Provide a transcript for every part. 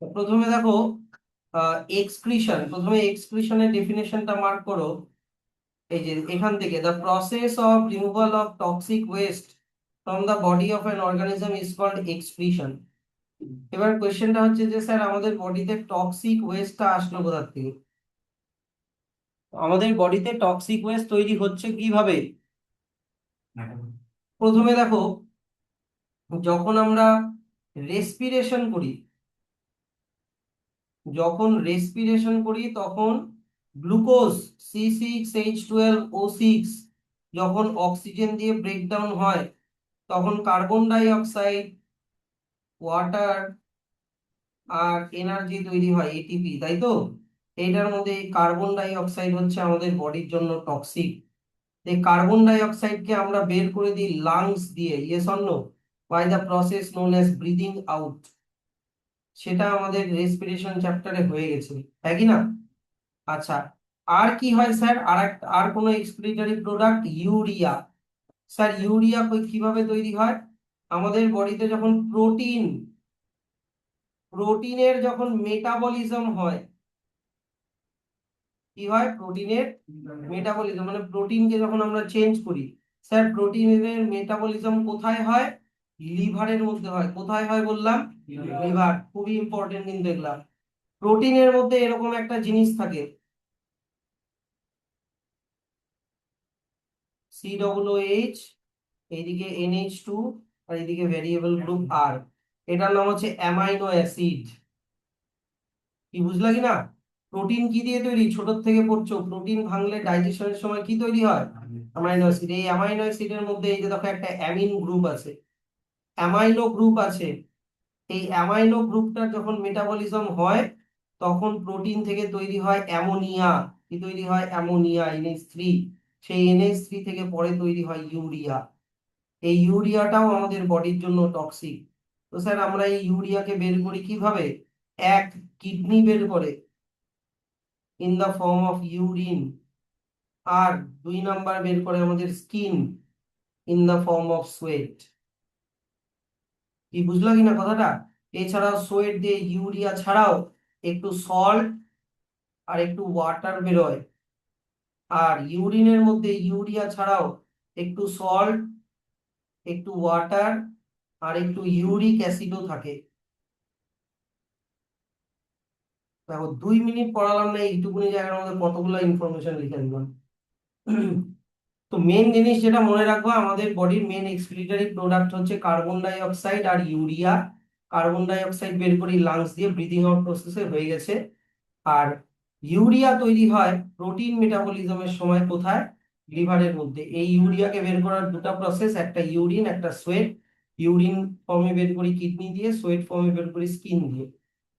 প্রথমে দেখো এক্সক্রিশন, প্রথমে এক্সক্রিশনের ডেফিনেশনটা মার্ক করো। এই যে এখান থেকে, the process of removal of toxic waste from the body of an organism is called excretion. এবার কোয়েশ্চেনটা হচ্ছে যে স্যার আমাদের বডিতে টক্সিক ওয়েস্টটা আসলো কোথা থেকে? আমাদের বডিতে টক্সিক ওয়েস্ট তৈরি হচ্ছে কিভাবে? প্রথমে দেখো, যখন আমরা রেসপিরেশন করি, তখন গ্লুকোজ C6H12O6 যখন অক্সিজেন দিয়ে ব্রেকডাউন হয়, তখন কার্বন ডাই অক্সাইড, ওয়াটার আর এনার্জি তৈরি হয় এটিপি, তাই তো? এইটার মধ্যে এই কার্বন ডাই অক্সাইড হচ্ছে আমাদের বডির জন্য টক্সিক। এই কার্বন ডাই অক্সাইডকে আমরা বের করে দিই লাংস দিয়ে, yes or no, by the process known as breathing out. সেটা আমাদের রেসপিরেশন চ্যাপ্টারে হয়ে গেছে, তাই কি না? আচ্ছা, আর কি হয় স্যার? আর কোনো excretory product, urea. Sir urea কিভাবে তৈরি হয়? আমাদের বডিতে যখন প্রোটিনের যখন মেটাবলিজম হয়, কি হয়? প্রোটিনের মেটাবলিজম মানে প্রোটিনকে যখন আমরা চেঞ্জ করি। স্যার প্রোটিনের মেটাবলিজম কোথায় হয়? লিভারের মধ্যে হয়। কোথায় হয় বললাম? লিভার। খুবই ইম্পর্টেন্ট কিন্তু এগুলা। প্রোটিনের মধ্যে এরকম একটা জিনিস থাকে, COOH, এইদিকে NH2, আর এইদিকে ভ্যারিয়েবল গ্রুপ আর। এটার নাম হচ্ছে অ্যামাইনো অ্যাসিড। কি বুঝলা কি না? প্রোটিন কি দিয়ে তৈরি? ছোট থেকে পড়ছো, প্রোটিন ভাঙলে ডাইজেশনের সময় কি তৈরি হয়? Amino acid. এই অ্যামাইনো অ্যাসিডের মধ্যে এই যে দেখো একটা অ্যামিন গ্রুপ আছে, অ্যামাইনো গ্রুপ আছে। এই অ্যামাইনো গ্রুপটার যখন মেটাবলিজম হয়, তখন প্রোটিন থেকে তৈরি হয় অ্যামোনিয়া। কি তৈরি হয়? Ammonia, NH3। সেই NH3 থেকে পরে তৈরি হয় ইউরিয়া। এই ইউরিয়াটাও আমাদের বডির জন্য টক্সিক। তো স্যার আমরা এই ইউরিয়াকে বের করি কিভাবে? এক, কিডনি বের করে in the form of urine. আর দুই নাম্বার বের করে আমাদের skin in the form of sweat. কি বুঝলা কিনা কথাটা? এছাড়াও সোয়েট দিয়ে ইউরিয়া ছাড়াও একটু সল্ট আর একটু ওয়াটার বেরোয়। আর ইউরিনের মধ্যে ইউরিয়া ছাড়াও একটু সল্ট, একটু ওয়াটার আর একটু ইউরিক অ্যাসিডও থাকে। দেখো 2 মিনিট পড়ালাম না, এইটুকুনি জায়গার মধ্যে কতগুলো ইনফরমেশন লিখে দিলাম। তো মেন জিনিস যেটা মনে রাখবো, আমাদের বডির মেন এক্সক্রিটরি প্রোডাক্ট হচ্ছে কার্বন ডাই অক্সাইড আর ইউরিয়া। কার্বন ডাই অক্সাইড বের করি লাংস দিয়ে, ব্রিদিং আউট প্রসেসে হয়ে গেছে। আর ইউরিয়া তৈরি হয় প্রোটিন মেটাবলিজমের সময়, কোথায়? লিভারের মধ্যে। এই ইউরিয়াকে বের করার দুটো প্রসেস, একটা ইউরিন একটা সোয়েট। ইউরিন ফর্মে বের করি কিডনি দিয়ে, সোয়েট ফর্মে বের করি স্কিন দিয়ে।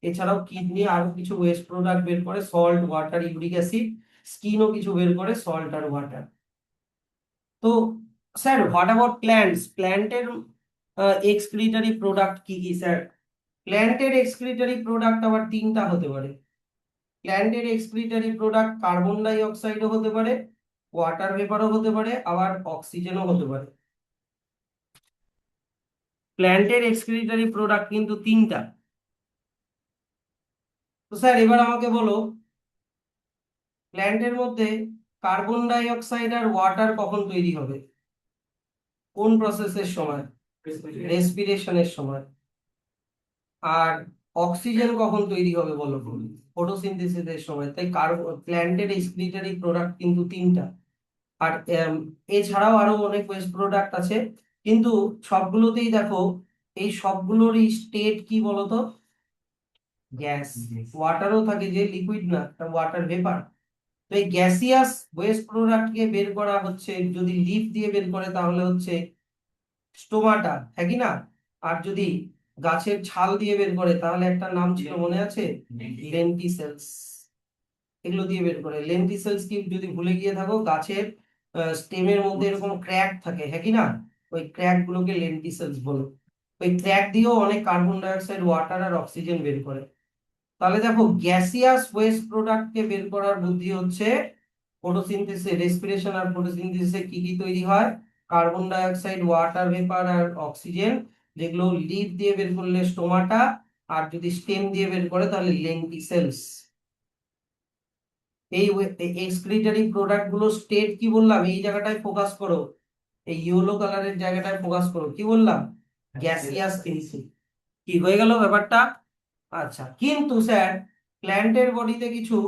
এছাড়াও কিডনি আরো কিছু ওয়েস্ট প্রোডাক্ট বের করে, সল্ট, ওয়াটার, ইউরিক অ্যাসিড। স্কিনও কিছু বের করে, সল্ট আর ওয়াটার। তো স্যার হোয়াট অ্যাবাউট প্ল্যান্টস? প্ল্যান্টের এক্সক্রিটরি প্রোডাক্ট কি কি স্যার? প্ল্যান্টের এক্সক্রিটরি প্রোডাক্ট আবার তিনটা হতে পারে। প্ল্যান্টের এক্সক্রিটরি প্রোডাক্ট কার্বন ডাই অক্সাইডও হতে পারে, ওয়াটার ভেপারও হতে পারে, আবার অক্সিজেনও হতে পারে। প্ল্যান্টের এক্সক্রিটরি প্রোডাক্ট কিন্তু তিনটা। তো স্যার এবার আমাকে বলো, প্ল্যান্টের মধ্যে কার্বন ডাই অক্সাইড আর ওয়াটার কখন তৈরি হবে? কোন প্রসেসের সময়? রেসপিরেশনের সময়। আর অক্সিজেন কখন তৈরি হবে বলো? ফটোসিনথেসিসের সময়। তাই প্ল্যান্টের এক্সক্রিটরি প্রোডাক্ট কিন্তু তিনটা। আর এছাড়াও আরো অনেক ওয়েস্ট প্রোডাক্ট আছে, কিন্তু সবগুলোতেই দেখো এই সবগুলোরই স্টেট কি বলতো? গ্যাস। ওয়াটারও থাকে, যে লিকুইড না, ওয়াটার ভেপার। তো এই গ্যাসিয়াস ওয়েস্ট প্রোডাক্ট কে বের করা হচ্ছে, যদি লিফ দিয়ে বের করে তাহলে হচ্ছে স্টোমাটা, হ্যাঁ কি না? আর যদি গাছের ছাল দিয়ে বের করে তাহলে একটা নাম ছিল, মনে আছে? লেন্টিসেলস। এগুলো দিয়ে বের করে। লেন্টিসেলস কি যদি ভুলে গিয়ে থাকো, গাছের স্টেমের মধ্যে এরকম ক্র্যাক থাকে, হ্যাঁ কি না? ওই ক্র্যাক গুলোকে লেন্টিসেলস বলে। ওই ক্র্যাক দিয়েও অনেক কার্বন ডাই অক্সাইড, ওয়াটার আর অক্সিজেন বের করে। তাহলে দেখো গ্যাসিয়াস ওয়েস্ট প্রোডাক্ট কে বের করার বুদ্ধি হচ্ছে ফটোসিনথেসিস। রেসপিরেশন আর ফটোসিনথেসিসে কি কি তৈরি হয়? Carbon die oxide, water vapour আর অক্সিজেন, যেগুলো লিভ দিয়ে বের করলে স্টোমাটা, আর যদি স্টেম দিয়ে বের করে তাহলে লেন্টিসেলস। এই এক্সক্রিটরি প্রোডাক্ট গুলো স্টেট কি বললাম, এই জায়গাটায় ফোকাস করো, এই ইয়েলো কালারের জায়গাটায় ফোকাস করো, কি বললাম, গ্যাসিয়াস ফেসিং। কি হয়ে গেল ব্যাপারটা? আচ্ছা, কিন্তু স্যার প্ল্যান্টের বডিতে কিছু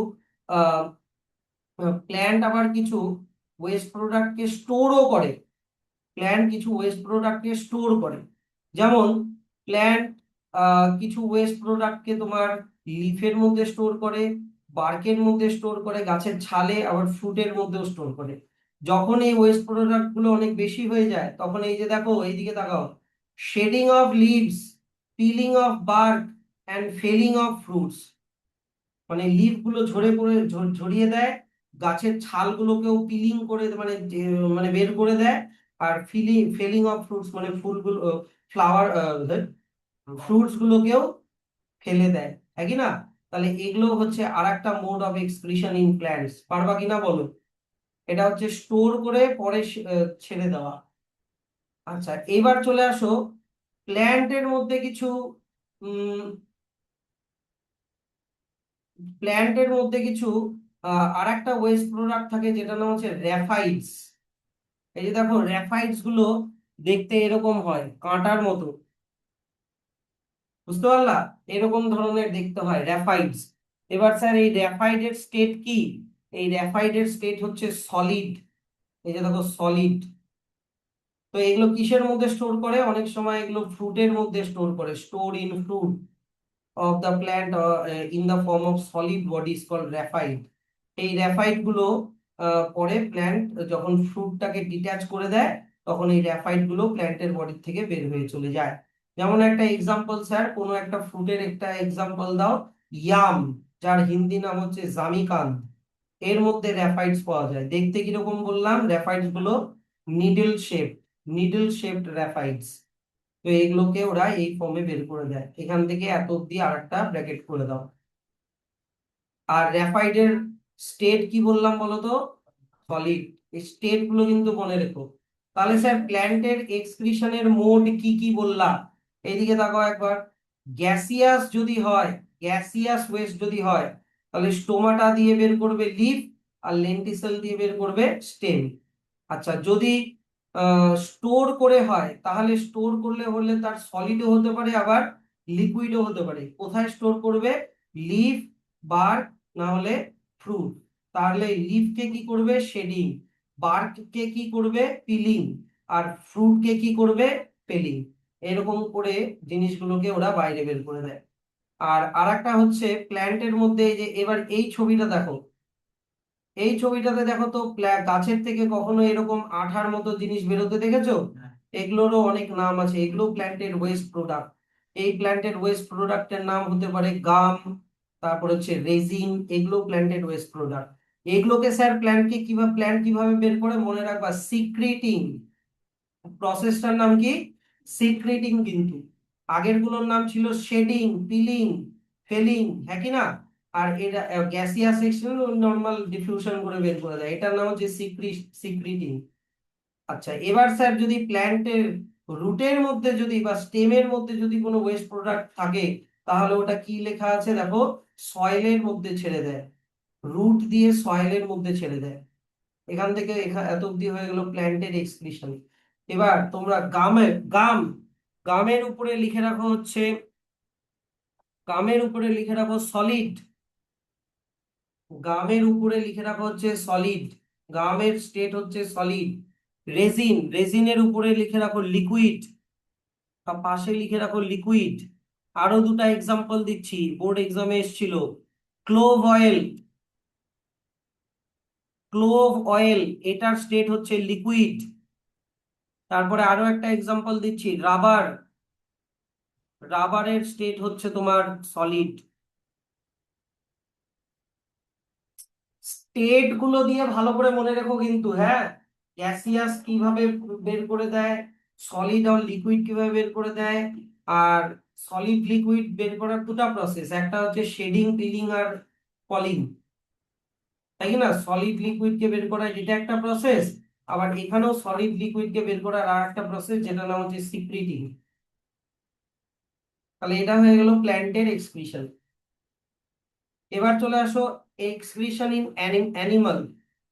প্ল্যান্ট আবার কিছু ওয়েস্ট প্রোডাক্টকে স্টোরও করে। প্ল্যান্ট কিছু ওয়েস্ট প্রোডাক্টকে স্টোর করে। যেমন প্ল্যান্ট কিছু ওয়েস্ট প্রোডাক্টকে তোমার লিফের মধ্যে স্টোর করে, বার্কের মধ্যে স্টোর করে, গাছের ছালে, আবার ফ্রুটের মধ্যেও স্টোর করে। যখন এই ওয়েস্ট প্রোডাক্ট গুলো অনেক বেশি হয়ে যায়, তখন এই যে দেখো এইদিকে তাকাও, shedding of leaves, peeling of bark and falling of fruits, মানে লিফ গুলো ঝরে পড়ে ঝরিয়ে দেয়, গাছের ছালগুলোকেও পিলিং করে মানে মানে বের করে দেয়, আর ফেলিং অফ ফ্রুটস মানে ফুলগুলো, ফ্লাওয়ার, ফ্রুটস গুলোকেও ফেলে দেয়, একই না? তাহলে এগুলো হচ্ছে আর একটা mode of excretion in plants. পারবা কিনা বলো? এটা হচ্ছে স্টোর করে পরে ছেড়ে দেওয়া। আচ্ছা, এবার চলে আসো প্ল্যান্টের মধ্যে কিছু প্ল্যান্টের মধ্যে কিছু আর একটা ওয়েস্ট প্রোডাক্ট থাকে যেটা নাম হচ্ছে র্যাফাইডস। এই যে দেখো র্যাফাইডস গুলো দেখতে এরকম হয়, কাঁটার মতো, বুঝতে পারলা? এরকম ধরনের দেখতে হয় র্যাফাইডস। এবার স্যার এই র্যাফাইডের স্টেট কি? এই র্যাফাইডের স্টেট হচ্ছে সলিড। এই যে দেখো সলিড। তো এগুলো কিসের মধ্যে স্টোর করে? অনেক সময় এগুলো ফ্রুটের মধ্যে স্টোর করে, store in fruit of the plant in the form of solid bodies called rapide. এই র্যাফাইড গুলো পরে প্ল্যান্ট যখন ফ্রুটটাকে ডিট্যাচ করে দেয়, তখন এই র্যাফাইড গুলো প্ল্যান্টের বডি থেকে বের হয়ে চলে যায়। যেমন একটা এক্সাম্পল স্যার, কোনো একটা ফ্রুটের একটা এক্সাম্পল দাও। ইয়াম, যার হিন্দি নাম হচ্ছে জামিকান্দ, এর মধ্যে র্যাফাইডস পাওয়া যায়। দেখতে কিরকম বললাম? র্যাফাইডস গুলো নিডল শেপ, নিডল শেপড র্যাফাইডস। তো এইগুলোকে ওরা এই ফর্মে বের করে দেয়। এখান থেকে এত অব্দি আর একটা ব্র্যাকেট করে দাও। আর গ্রাফাইটের স্টেট কি বললাম বলো তো? সলিড। এই স্টেট গুলো কিন্তু মনে রেখো। তাহলে স্যার প্ল্যান্টের এক্সক্রিশনের মোড কি কি বললাম? এইদিকে তাকাও একবার। গ্যাসিয়াস যদি হয়, গ্যাসিয়াস ওয়েস্ট যদি হয়, তাহলে স্টোমাটা দিয়ে বের করবে লিফ, আর লেন্টিসেল দিয়ে বের করবে স্টেম। আচ্ছা, যদি স্টোর করে হয়, তাহলে স্টোর করলে হলে তার সলিডও হতে পারে, আবার লিকুইডও হতে পারে। কোথায় স্টোর করবে? লিফ, বার্ক, না হলে ফ্রুট। তাহলে লিফকে কি করবে? শেডিং। বার্ককে কি করবে? পিলিং। আর ফ্রুটকে কি করবে? পেলিং। এরকম করে জিনিসগুলোকে ওরা বাইরে বের করে দেয়। আর আরেকটা হচ্ছে প্ল্যান্টের মধ্যে, এই যে এবার এই ছবিটা দেখো, এই ছবিটাতে দেখো তো, গাছের থেকে কখনো এরকম আঠার মতো জিনিস বেরোতে দেখেছো? এগুলোরও অনেক নাম আছে, এগুলো প্ল্যান্টের ওয়েস্ট প্রোডাক্ট। এই প্ল্যান্টের ওয়েস্ট প্রোডাক্টের নাম হতে পারে গাম, তারপর হচ্ছে রেজিন, এগুলো প্ল্যান্টেড ওয়েস্ট প্রোডাক্ট। এগুলোকে স্যার প্ল্যান্ট কিভাবে বের করে মনে রাখবা, সিক্রিটিং। প্রসেসটার নাম কি? সিক্রেটিং। কিন্তু আগের গুলোর নাম ছিল শেডিং, পিলিং, ফেলিং, হ্যাঁ কি না? আর এটা গ্যাসিয়াস সেকশন নরমাল ডিফিউশন করে বের করে দেয়, এটার নাম হচ্ছে সিক্রিটিং। আচ্ছা, এবার স্যার যদি প্ল্যান্টের রুটের মধ্যে যদি বা স্টেমের মধ্যে যদি কোনো ওয়েস্ট প্রোডাক্ট থাকে, তাহলে ওটা কি লেখা আছে দেখো, সয়েলের মধ্যে ছেড়ে দেয়। রুট দিয়ে সয়েলের মধ্যে ছেড়ে দেয়। এখান থেকে এত অব্দি হয়ে গেল প্ল্যান্টের এক্সক্রিশন। এবার তোমরা গামের উপরে লিখে রাখো হচ্ছে, গামের উপরে লিখে রাখো সলিড। গামের উপরে লিখে রাখো হচ্ছে সলিড। গামের স্টেট হচ্ছে সলিড। রেজিনের উপরে লিখে রাখো লিকুইড, বা পাশে লিখে রাখো লিকুইড। আরো দুটা এক্সাম্পল দিচ্ছি, বোর্ড এক্সামে এসেছিল। ক্লোভ অয়েল, ক্লোভ অয়েল, এটার স্টেট হচ্ছে লিকুইড। তারপরে আরো একটা এক্সাম্পল দিচ্ছি, রাবার, রাবারের স্টেট হচ্ছে তোমার সলিড। স্টেট গুলো দিয়ে ভালো করে মনে রেখো কিন্তু, হ্যাঁ। গ্যাসিয়াস কিভাবে বের করে দেয়, সলিড আর লিকুইড কিভাবে বের করে দেয়, আর সলিড লিকুইড বের করার দুটো প্রসেস, একটা হচ্ছে শেডিং, পিলিং, আর পলিং, তাই না? সলিড লিকুইড কে বের করা এটা একটা প্রসেস, আবার এখানেও সলিড লিকুইড কে বের করার আর একটা প্রসেস, যেটা নাম হচ্ছে সিক্রিটিং। তাহলে এটা হয়ে গেল প্ল্যান্টের এক্সক্রিশন। এবার চলে আসো এক্সক্রিশন ইন অ্যানিমাল।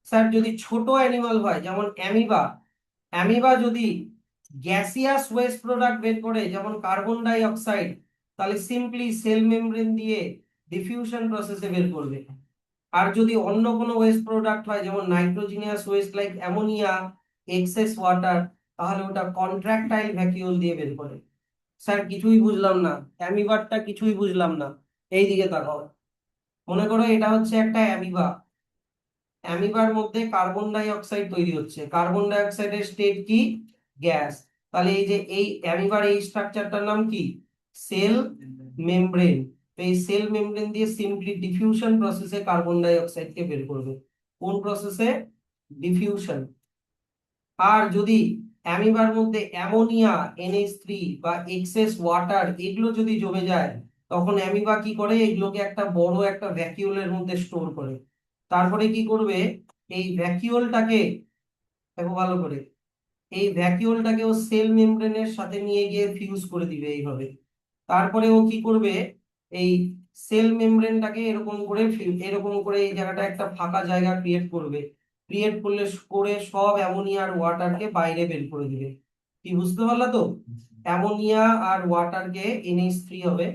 স্যার যদি ছোট অ্যানিমাল হয় যেমন অ্যামিবা, অ্যামিবা যদি গ্যাসিয়াস ওয়েস্ট প্রোডাক্ট বের করে যেমন কার্বন ডাই অক্সাইড, তাহলে সিম্পলি সেল মেমব্রেন দিয়ে ডিফিউশন প্রসেসে বের করবে। আর যদি অন্য কোনো ওয়েস্ট প্রোডাক্ট হয় যেমন nitrogenous waste like ammonia, excess water, তাহলে ওটা কন্ট্রাকটাইল ভ্যাকিউল দিয়ে বের করে। স্যার কিছুই বুঝলাম না, অ্যামিবারটা কিছুই বুঝলাম না। এই দিকে তাকাও, মনে করো এটা হচ্ছে একটা অ্যামিবা। অ্যামিবার মধ্যে কার্বন ডাই অক্সাইড তৈরি হচ্ছে, কার্বন ডাই অক্সাইডের স্টেট কি? গ্যাস। তাহলে এই যে এই অ্যামিবার এই স্ট্রাকচারটার নাম কি? Cell membrane. তো এই সেল মেমব্রেন দিয়ে সিম্পলি ডিফিউশন প্রসেসে কার্বন ডাই অক্সাইডকে বের করবে। কোন প্রসেসে? ডিফিউশন। আর যদি অ্যামিবার মধ্যে অ্যামোনিয়া, NH3 বা এক্সেস ওয়াটার এগুলো যদি জমে যায়, তখন অ্যামিবা কি করে? এগুলোকে একটা বড় একটা ভ্যাকিউলের মধ্যে স্টোর করে। তারপরে কি করবে? এই ভ্যাকিউলটাকে, দেখো ভালো করে, এই ভ্যাকিউলটাকে ও সেল মেমব্রেনের সাথে নিয়ে গিয়ে ফিউজ করে দিবে এইভাবে। তারপরে ও কি করবে? এই সেল মেমব্রেনটাকে এরকম করে এরকম করে এই জায়গাটা একটা ফাঁকা জায়গা ক্রিয়েট করবে। ক্রিয়েট করলে করে সব অ্যামোনিয়া আর ওয়াটারকে বাইরে বের করে দিবে। কি বুঝতে পারলা তো? অ্যামোনিয়া আর ওয়াটারকে NH3 হবে,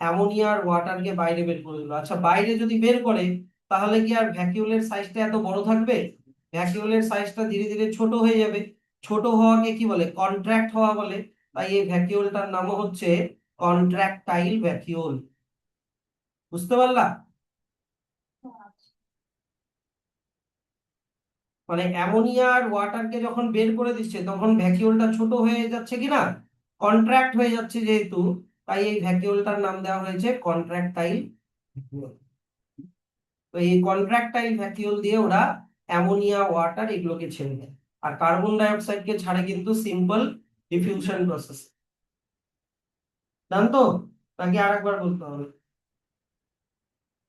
অ্যামোনিয়া আর ওয়াটারকে বাইরে বের করে দিল। আচ্ছা বাইরে যদি বের করে, তাহলে কি আর ভ্যাকিউলের সাইজটা এত বড় থাকবে? ভ্যাকিউলের সাইজটা ধীরে ধীরে ছোট হয়ে যাবে। ছোট হওয়াকে কি বলে? কন্ট্রাক্ট হওয়া বলে। তাই এই ভ্যাকিউলটার নামও হচ্ছে কন্ট্রাকটাইল ভ্যাকিউল। বুঝতে পারলা? মানে অ্যামোনিয়া আর ওয়াটারকে যখন বের করে দিচ্ছে তখন ভ্যাকিউলটা ছোট হয়ে যাচ্ছে কিনা? কন্ট্রাক্ট হয়ে যাচ্ছে যেহেতু, তাই এই ভ্যাকিউলটার নাম দেওয়া হয়েছে কন্ট্রাকটাইল ভ্যাকিউল। তো এই কন্ট্রাকটাইল ভ্যাকিউল দিয়ে ওরা অ্যামোনিয়া, ওয়াটার এগুলোকে ছেড়ে দেয়। আর কার্বন ডাই অক্সাইডকে ছাড়ে কিন্তু সিম্পল ডিফিউশন প্রসেস। জানতো নাকি আরেকবার বলতে হবে?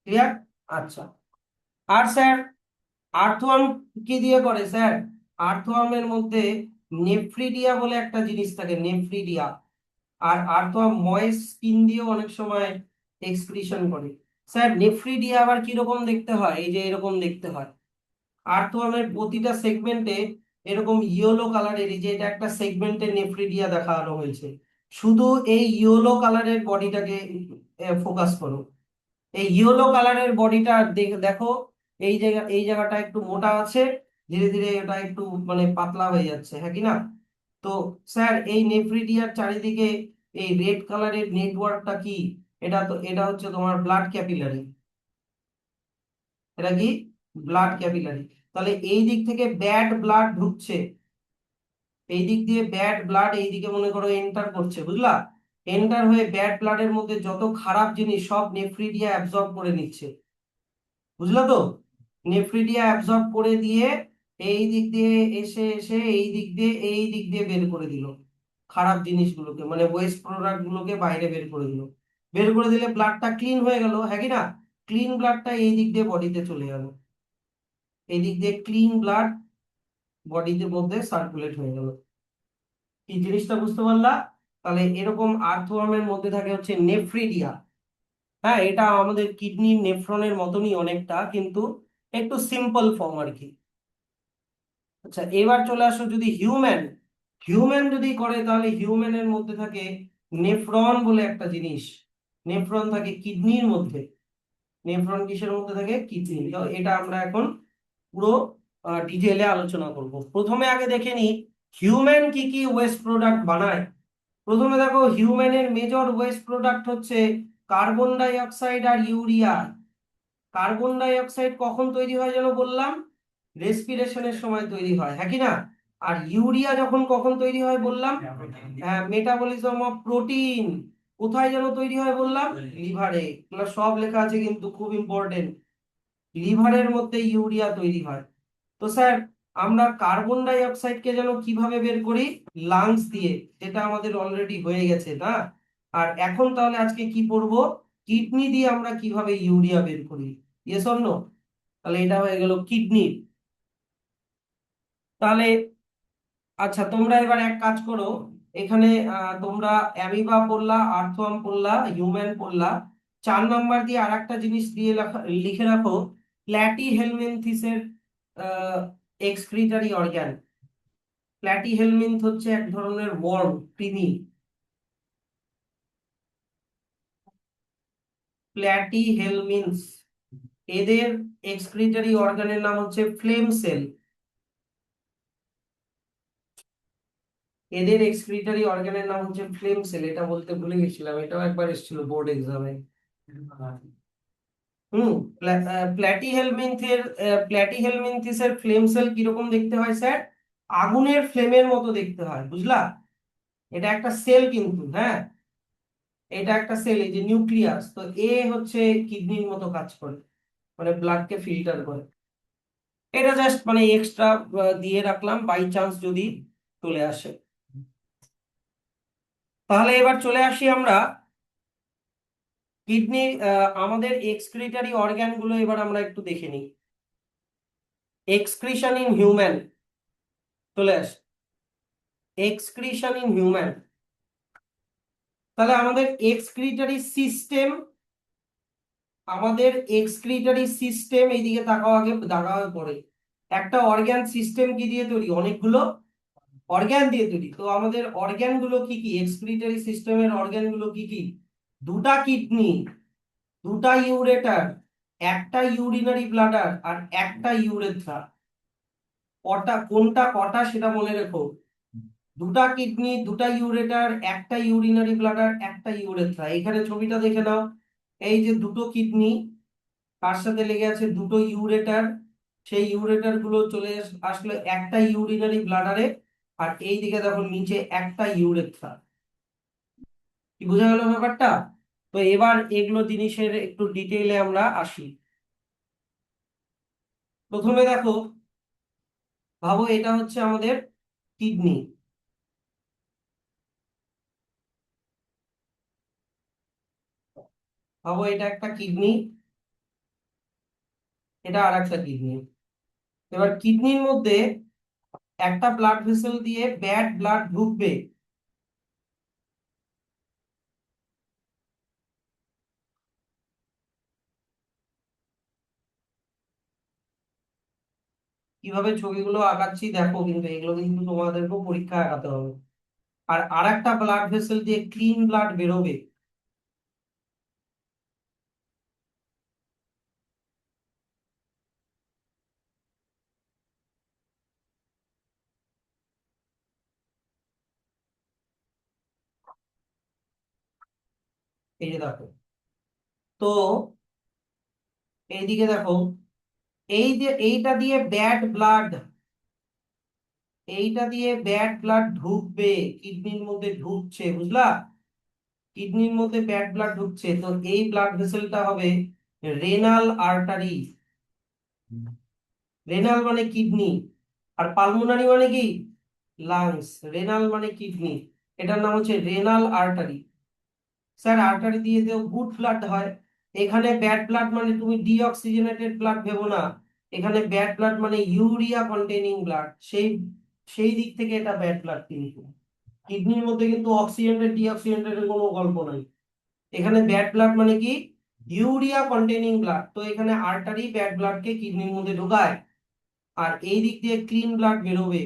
ক্লিয়ার? আচ্ছা। আর স্যার আর্থওয়ার্ম কি দিয়ে করে স্যার? আর্থওয়ার্মের মধ্যে নেফ্রিডিয়া বলে একটা জিনিস থাকে, নেফ্রিডিয়া। আর আর্থওয়ার্ম ময়েস্ট স্কিন দিয়েও অনেক সময় এক্সক্রিশন করে। স্যার নেফ্রিডিয়া আবার কিরকম দেখতে হয়? এই যে এরকম দেখতে হয়। আর্থওয়ার্মের প্রতিটা সেগমেন্টে এরকম ইয়েলো কালারের, এই যে এটা একটা সেগমেন্টে নেফ্রিডিয়া দেখানো হয়েছে। শুধু এই ইয়েলো কালারের বডিটাকে ফোকাস করো। এই ইয়েলো কালারের বডিটা দেখো, এই জায়গাটা একটু মোটা আছে, ধীরে ধীরে এটা একটু মানে পাতলা হয়ে যাচ্ছে, হ্যাঁ কি না? তো স্যার এই নেফ্রিডিয়ার চারিদিকে এই রেড কালারের নেটওয়ার্কটা কি? এটা হচ্ছে তোমার ব্লাড ক্যাপিলারি। এটা কি? Blood capillary. তাহলে এই দিক থেকে ব্যাড ব্লাড ঢুকছে, এই দিক দিয়ে ব্যাড ব্লাড এই দিকে মনে করো এন্টার করছে, বুঝলা? এন্টার হয়ে ব্যাড ব্লাডের মধ্যে যত খারাপ জিনিস সব নেফ্রিডিয়া অ্যাবজর্ব করে নিচ্ছে। বুঝলা তো? নেফ্রিডিয়া অ্যাবজর্ব করে দিয়ে এই দিক দিয়ে এসে এসে এই দিক দিয়ে বের করে দিল খারাপ জিনিসগুলোকে, মানে ওয়েস্ট প্রোডাক্ট গুলোকে বাইরে বের করে দিল। বের করে দিলে ব্লাডটা ক্লিন হয়ে গেল, হ্যাঁ কি না? ক্লিন ব্লাডটা এই দিক দিয়ে বডিতে চলে গেল, এই দিক দিয়ে ক্লিন ব্লাড বডিতে মধ্যে সার্কুলেট হয়ে গেল। এই জিনিসটা বুঝতে পারলা? তাহলে এরকম আর্থওয়ার্মের মধ্যে থাকে হচ্ছে নেফ্রিডিয়া। হ্যাঁ, এটা আমাদের কিডনির নেফ্রনের মতনই অনেকটা, কিন্তু একটু সিম্পল ফর্ম আর কি। আচ্ছা এবার চলে আসো যদি হিউম্যান, হিউম্যান যদি করে তাহলে হিউম্যানের মধ্যে থাকে নেফ্রন বলে একটা জিনিস। নেফ্রন থাকে কিডনির মধ্যে। নেফ্রন কিসের মধ্যে থাকে? কিডনি। তো এটা আমরা এখন পুরো ডিটেলে আলোচনা করব। প্রথমে আগে দেখে নিই হিউম্যান কি কি ওয়েস্ট প্রোডাক্ট বানায়। প্রথমে দেখো হিউম্যানের মেজর ওয়েস্ট প্রোডাক্ট হচ্ছে কার্বন ডাই অক্সাইড আর ইউরিয়া। কার্বন ডাই অক্সাইড কখন তৈরি হয় যেন বললাম? রেসপিরেশনের সময় তৈরি হয়, হ্যাঁ কি না? আর ইউরিয়া যখন কখন তৈরি হয় বললাম? হ্যাঁ, মেটাবলিজম অফ প্রোটিন। কোথায় যেন তৈরি হয় বললাম? লিভারে। এগুলো সব লেখা আছে কিন্তু খুব ইম্পর্টেন্ট। লিভারের মধ্যে ইউরিয়া তৈরি হয়। তো স্যার আমরা কার্বন ডাই অক্সাইডকে যেন কিভাবে বের করি? লাংস দিয়ে, যেটা আমাদের অলরেডি হয়ে গেছে না? আর এখন তাহলে আজকে কি পড়বো? কিডনি দিয়ে আমরা কিভাবে ইউরিয়া বের করি। Yes or no? তাহলে এটা হয়ে গেল কিডনি। তাহলে আচ্ছা তোমরা এবার এক কাজ করো, এখানে তোমরা অ্যামিবা পড়লা, আর্থওয়ার্ম পড়লা, হিউম্যান পড়লা। 4 নাম্বার দিয়ে আর একটা জিনিস দিয়ে লিখে রাখো, প্ল্যাটি হেলমিনথিসের এক্সক্রিটারি অর্গান। প্ল্যাটি হেলমিনথ হচ্ছে এক ধরনের ওয়ার্ম, কৃমি। প্ল্যাটি হেলমিনথ, এদের এক্সক্রিটারি অর্গানের নাম হচ্ছে ফ্লেম সেল। এদের এক্সক্রিটারি অর্গানের নাম হচ্ছে ফ্লেম সেল। এটা বলতে ভুলে গেছিলাম, এটাও একবার এসেছিল বোর্ড এক্সামে। হুম। প্ল্যাটিহেলমিনথিসের ফ্লেম সেল কিরকম দেখতে হয় স্যার? আগুনের ফ্লেমের মতো দেখতে হয়, বুঝলা? এটা একটা সেল কিন্তু, হ্যাঁ, এটা একটা সেল, এই যে নিউক্লিয়াস। তো এ হচ্ছে কিডনির মতো কাজ করে, মানে ব্লাডকে ফিল্টার করে। এটা জাস্ট মানে এক্সট্রা দিয়ে রাখলাম, বাই চান্স যদি চলে আসে। তাহলে এবার চলে আসি আমরা কিডনির আমাদের এক্সক্রিটারি অর্গান গুলো এবার আমরা একটু দেখে নিই। এক্সক্রিশন ইন হিউম্যান, চলে আসে এক্সক্রিশন ইন হিউম্যান। তাহলে আমাদের এক্সক্রিটারি সিস্টেম এইদিকে তাকাও, আগে দাঁড়াও পরে। একটা অর্গান সিস্টেম কি দিয়ে তৈরি? অনেকগুলো অর্গান দিয়ে তৈরি। তো আমাদের অর্গান গুলো কি কি? এক্সক্রিটারি সিস্টেমের অর্গান গুলো কি কি? দুটা কিডনি, দুটা ইউরেটার, একটা ইউরিনারি ব্লাডার, আর একটা ইউরেথ্রা। কটা, কোনটা কটা সেটা মনে রেখো। দুটা কিডনি, দুটা ইউরেটার, একটা ইউরিনারি ব্লাডার, একটা ইউরেথ্রা। এখানে ছবিটা দেখে নাও, এই যে দুটো কিডনি, তার সাথে লেগে আছে দুটো ইউরেটার। সেই ইউরেটার গুলো চলে আসলো একটা ইউরিনারি ব্লাডারে, আর এই দিকে দেখো নিচে একটা ইউরেথ্রা। কি বোঝা গেল ব্যাপারটা? তো এবার এগুলো জিনিসের একটু ডিটেইলে আমরা আসি। প্রথমে দেখো, ভাবো এটা হচ্ছে আমাদের কিডনি। ভাবো এটা একটা কিডনি, এটা আর একটা কিডনি। এবার কিডনির মধ্যে একটা ব্লাড ভেসেল দিয়ে ব্যাড ব্লাড ঢুকবে। কিভাবে ছবিগুলো আঁকাচ্ছি দেখো, কিন্তু এগুলো কিন্তু তোমাদেরকেও পরীক্ষায় আঁকাতে হবে। আর আরেকটা ব্লাড ভেসেল দিয়ে ক্লিন ব্লাড বেরোবে। এই যে দেখো, তো এইদিকে দেখো, এই যে এইটা দিয়ে ব্যাড ব্লাড ঢুকবে, কিডনির মধ্যে ঢুকছে, বুঝলা? কিডনির মধ্যে ব্যাড ব্লাড ঢুকছে, তো এই ব্লাড ভেসেলটা হবে রেনাল আর্টারি। রেনাল মানে কিডনি, আর পালমোনারি মানে কি? লাংস। রেনাল মানে কিডনি, এটার নাম হচ্ছে রেনাল আর্টারি। স্যার আর্টারি দিয়ে তো গুড ব্লাড হয়। এখানে ব্যাড ব্লাড মানে তুমি ডিঅক্সিজেনেটেড ব্লাড ভেবো না। এখানে ব্যাড ব্লাড মানে ইউরিয়া কন্টেনিং ব্লাড, সেই সেই দিক থেকে এটা ব্যাড ব্লাড কিন্তু। কিডনির মধ্যে কিন্তু অক্সিজেনেটেড ডিঅক্সিজেনেটেড কোনো গল্প নাই। এখানে ব্যাড ব্লাড মানে কি? Urea containing blood. তো এখানে আর্টারি ব্যাড ব্লাডকে কিডনির মধ্যে ঢোকায়, আর এই দিক দিয়ে ক্লিন ব্লাড বেরোবে।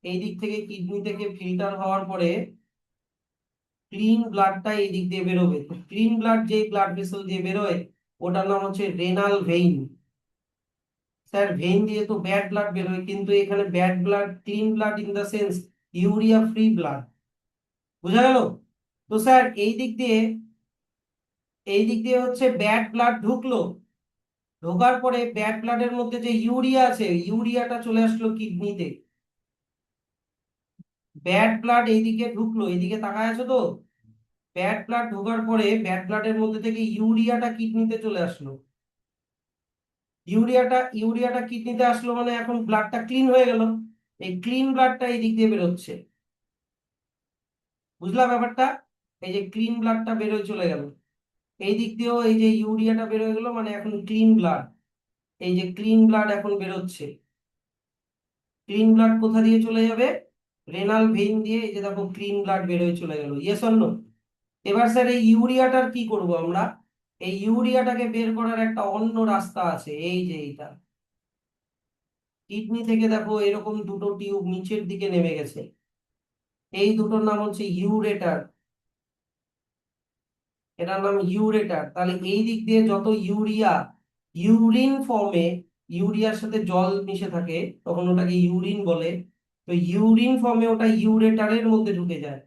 এই দিক থেকে কিডনি থেকে ফিল্টার হওয়ার পরে ক্লিন ব্লাডটা এই দিক দিয়ে বেরোবে। তো ক্লিন ব্লাড যে ব্লাড ভেসেল দিয়ে বেরোয়, ওটার নাম হচ্ছে রেনাল ভেইন। স্যার ভেইন দিয়ে তো ব্যাড ব্লাড বেরোয়, কিন্তু এখানে bad blood, clean blood in the sense urea free blood. বুঝা গেল? তো স্যার এই দিক দিয়ে হচ্ছে ব্যাড ব্লাড ঢুকলো। ঢোকার পরে ব্যাড ব্লাডের মধ্যে যে ইউরিয়া আছে, ইউরিয়াটা চলে আসলো কিডনিতে। ব্যাড ব্লাড এইদিকে ঢুকলো, এইদিকে তাকায় আছো তো? ব্যাড ব্লাড ঢোকার পরে ব্যাড ব্লাডের মধ্যে থেকে ইউরিয়াটা কিডনিতে চলে আসলো। ইউরিয়াটা কিডনিতে আসলো মানে এখন ব্লাডটা ক্লিন হয়ে গেল। এই ক্লিন ব্লাডটা এই দিক দিয়ে বেরোচ্ছে, বুঝলা ব্যাপারটা? এই যে ক্লিন ব্লাডটা বেরোয় চলে গেল, এই দিক দিয়েও এই যে ইউরিয়াটা বেরোয় গেল, মানে এখন ক্লিন ব্লাড। এই যে ক্লিন ব্লাড এখন বেরোচ্ছে, ক্লিন ব্লাড কোথা দিয়ে চলে যাবে? রেনাল ভেইন দিয়ে এই যে দেখো ক্লিন ব্লাড বেরোয় চলে গেল, ইয়েস অর নো? এবার স্যার এই ইউরিয়াটার কি করব আমরা? এই ইউরিয়াটাকে বের করার একটা অন্য রাস্তা আছে, এই যে এইটা কিডনি থেকে দেখো এরকম দুটো টিউব নিচের দিকে নেমে গেছে, এই দুটোর নাম হচ্ছে ইউরেটার। এটার নাম ইউরেটার। তাহলে এই দিক দিয়ে যত ইউরিয়া ইউরিন ফর্মে, ইউরিয়ার সাথে জল মিশে থাকে তখন ওটাকে ইউরিন বলে, তো ইউরিন ফর্মে ওটা ইউরেটারের মধ্যে ঢুকে যায়।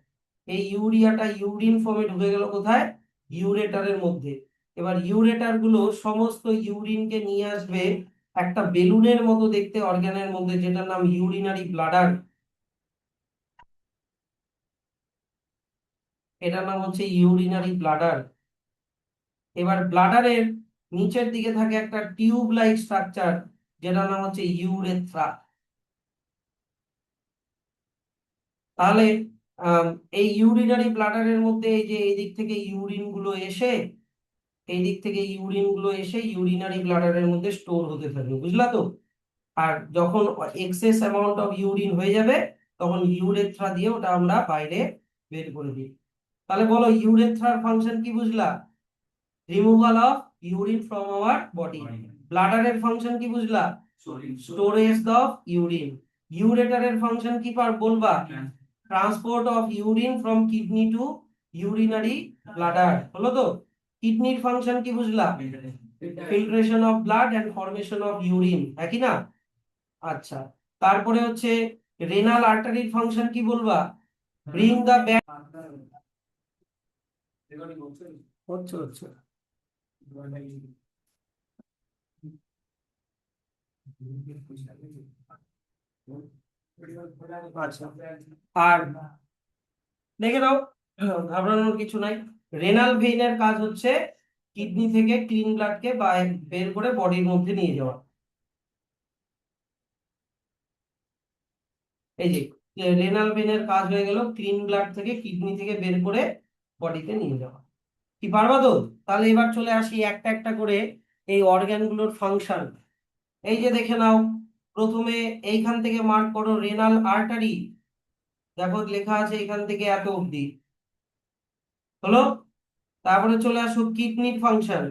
এই ইউরিয়াটা ইউরিন ফর্মে ঢুকে গেল কোথায়? ইউরেটারের মধ্যে। এবার ইউরেটার গুলো সমস্ত ইউরিনকে নিয়ে আসবে একটা বেলুনের মতো দেখতে অর্গানের মধ্যে, যেটার নাম ইউরিনারি ব্লাডার। এটার নাম হচ্ছে ইউরিনারি ব্লাডার। এবার ব্লাডারের নিচের দিকে থাকে একটা টিউব লাইক স্ট্রাকচার, যেটার নাম হচ্ছে ইউরেথ্রা। তাহলে আম, এই ইউরিনারি ব্লাডারের মধ্যে এই যে এই দিক থেকে ইউরিন গুলো এসে, এই দিক থেকে ইউরিন গুলো এসে ইউরিনারি ব্লাডারের মধ্যে স্টোর হতে থাকবে, বুঝলা তো? আর যখন এক্সেস অ্যামাউন্ট অফ ইউরিন হয়ে যাবে তখন ইউরেথ্রা দিয়ে ওটা আমরা বাইরে বের করে দিই। তাহলে বলো ইউরেথ্রার ফাংশন কি বুঝলা? Removal of urine from our body. ব্লাডারের ফাংশন কি বুঝলা? Storage of urine. ইউরেটারের ফাংশন কি পার বলবা? Transport of urine from kidney to urinary bladder. হলো তো? কিডনির ফাংশন কি বুঝলা? Filtration of blood and formation of urine, একই না? আচ্ছা, তারপরে হচ্ছে রেনাল আর্টারির ফাংশন কি বলবা? Bring the back. হচ্ছে হচ্ছে। আচ্ছা, আর দেখে নাও, ঘাবড়ানোর কিছু নাই। রেনাল ভেইনের কাজ হচ্ছে কিডনি থেকে ক্লিন ব্লাডকে বের করে বডির মধ্যে নিয়ে যাওয়া। এই যে রেনাল ভেইনের কাজ হয়ে গেল ক্লিন ব্লাড থেকে কিডনি থেকে বের করে বডিতে নিয়ে যাওয়া। কি পারবা তো? তাহলে এবার চলে আসি একটা একটা করে এই অর্গানগুলোর ফাংশন। এই যে দেখে নাও, প্রথমে এইখান থেকে মার্ক করো রেনাল আর্টারি, দেখো লেখা আছে এখান থেকে এত অবধি, হলো? তারপরে চলে আসো কিডনির ফাংশন,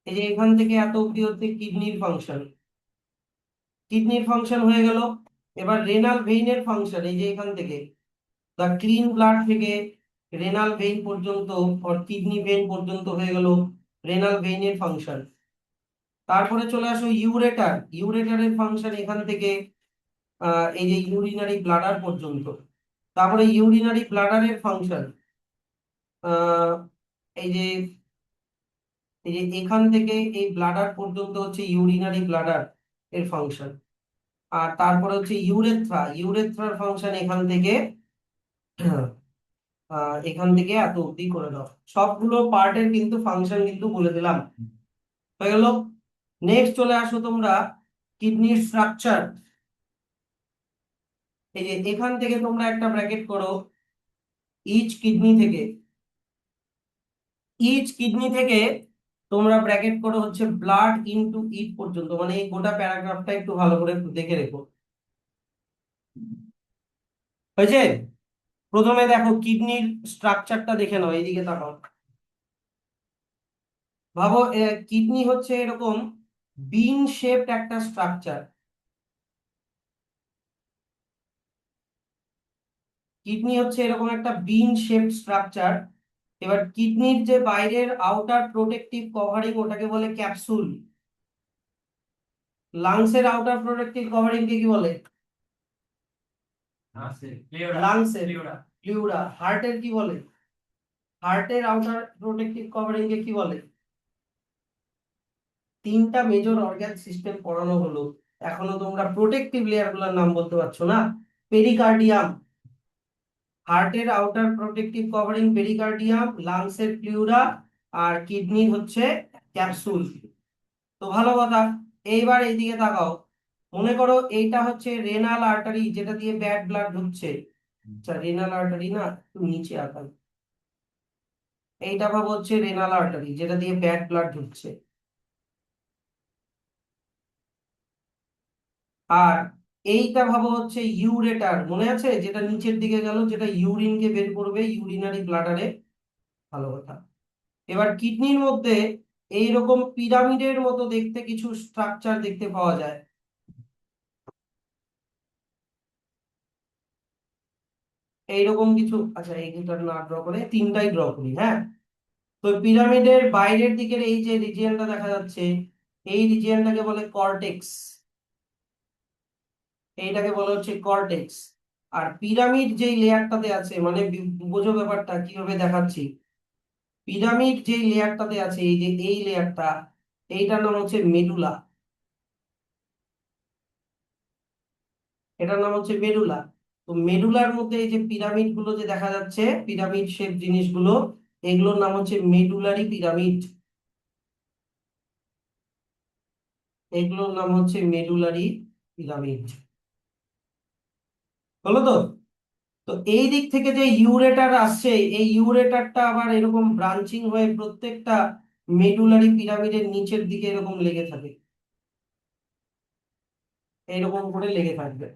এই যে এখান থেকে এত অবধি হচ্ছে কিডনির ফাংশন। কিডনির ফাংশন হয়ে গেল। এবার রেনাল ভেইনের ফাংশন, এই যে এখান থেকে দা ক্লিন ব্লাড থেকে রেনাল ভেইন পর্যন্ত আর কিডনি ভেইন পর্যন্ত হয়ে গেল রেনাল ভেইনের ফাংশন। তারপরে চলে আসো ইউরেটার, ইউরেটারের ফাংশন এখান থেকে এই যে ইউরিনারি ব্লাডার পর্যন্ত। তারপরে ইউরিনারি ব্লাডারের ফাংশন এই যে এখান থেকে এই ব্লাডার পর্যন্ত হচ্ছে ইউরিনারি ব্লাডার এর ফাংশন। আর তারপরে হচ্ছে ইউরেথ্রা, ইউরেথ্রার ফাংশন এখান থেকে এখান থেকে এত অব্দি করে দাও। সবগুলো পার্টের কিন্তু ফাংশন কিন্তু বলে দিলাম, হয়ে গেল। নেক্সট চলে আসো তোমরা কিডনির স্ট্রাকচার। এই যে এখান থেকে তোমরা একটা ব্র্যাকেট করো, ইচ কিডনি থেকে, ইচ কিডনি থেকে তোমরা ব্র্যাকেট করো হচ্ছে ব্লাড ইনটু ইট পর্যন্ত, মানে এই গোটা প্যারাগ্রাফটা একটু ভালো করে দেখে রেখো, হয়েছে? প্রথমে দেখো কিডনির স্ট্রাকচারটা দেখে নাও, এইদিকে তাকাও। ভাবো কিডনি হচ্ছে এরকম বিন শেপড একটা স্ট্রাকচার। কিডনি হচ্ছে এরকম একটা বিন শেপড স্ট্রাকচার। এবার কিডনির যে বাইরের আউটার প্রোটেক্টিভ কভারিং ওটাকে বলে ক্যাপসুল। লাংসের আউটার প্রোটেক্টিভ কভারিং কে কি বলে? লাংসের প্লিউরা। হার্টের কি বলে? হার্টের আউটার প্রোটেক্টিভ কভারিং কে কি বলে? তিনটা মেজর অর্গান সিস্টেম পড়ানো হলো, এখনো তোমরা প্রোটেক্টিভ লেয়ার গুলোর নাম বলতে পারছো না। পেরিকার্ডিয়াম, হার্টের outer protective covering pericardium, লাংসের pleura, আর কিডনির হচ্ছে ক্যাপসুল। তো ভালো কথা। এইবার এইদিকে তাকাও, মনে করো এইটা হচ্ছে রেনাল আর্টারি যেটা দিয়ে ব্যাড ব্লাড ঢুকছে। আচ্ছা, রেনাল আর্টারি না, একটু নিচে আঁকাই। এইটা ভাবো হচ্ছে রেনাল আর্টারি যেটা দিয়ে ব্যাড ব্লাড ঢুকছে। আর এইটা ভাবো হচ্ছে ইউরেটার, মনে আছে যেটা নিচের দিকে গেল, যেটা ইউরিনকে বের করবে ইউরিনারি ব্লাডারে। ভালো কথা। এবার কিডনির মধ্যে এইরকম পিরামিডের মতো দেখতে কিছু স্ট্রাকচার দেখতে পাওয়া যায়। এইরকম কিছু, আচ্ছা এই দুটো না ড্র করে তিনটাই ড্র করি, হ্যাঁ। তো পিরামিডের বাইরের দিকের এই যে রিজিয়নটা দেখা যাচ্ছে, এই রিজিয়নটাকে বলে কর্টেক্স। এইটাকে বলা হচ্ছে কর্টেক্স। আর পিরামিড যেই লেয়ারটাতে আছে, মানে বোঝো ব্যাপারটা কিভাবে দেখাচ্ছি। পিরামিড যেই লেয়ারটাতে আছে, এই যে এই লেয়ারটা, এইটার নাম হচ্ছে মেডুলা। এটার নাম হচ্ছে মেডুলা। তো মেডুলার মধ্যে এই যে পিরামিড গুলো যে দেখা যাচ্ছে, পিরামিড শেপ জিনিসগুলো, এগুলোর নাম হচ্ছে মেডুলারি পিরামিড। এগুলোর নাম হচ্ছে মেডুলারি পিরামিড। হলো তো? তো এই দিক থেকে যে ইউরেটার আসছে, এই ইউরেটারটা আবার এরকম ব্রাঞ্চিং হয়ে প্রত্যেকটা মেডুলারি পিরামিডের নিচের দিকে এরকম লেগে থাকে, এরকম করে লেগে থাকবে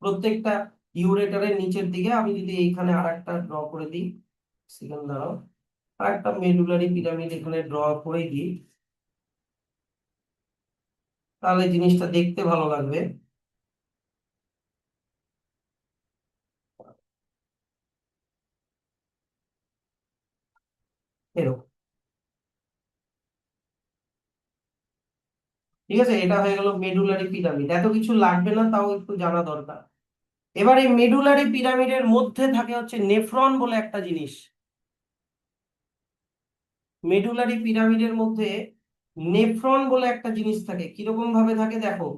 প্রত্যেকটা ইউরেটারের নিচের দিকে। আমি যদি এইখানে আর একটা ড্র করে দিই, সেকেন্ড দাঁড়াও, আর একটা মেডুলারি পিরামিড এখানে ড্র করে দিই, তাহলে জিনিসটা দেখতে ভালো লাগবে। এরকম, ঠিক আছে। এটা হয়ে গেল মেডুলারি পিরামিড, এত কিছু লাগবে না, তাও একটু জানা দরকার। এবার এই মেডুলারি পিরামিডের মধ্যে থাকে হচ্ছে নেফ্রন বলে একটা জিনিস। মেডুলারি পিরামিডের মধ্যে নেফ্রন বলে একটা জিনিস থাকে। কিরকম ভাবে থাকে দেখো,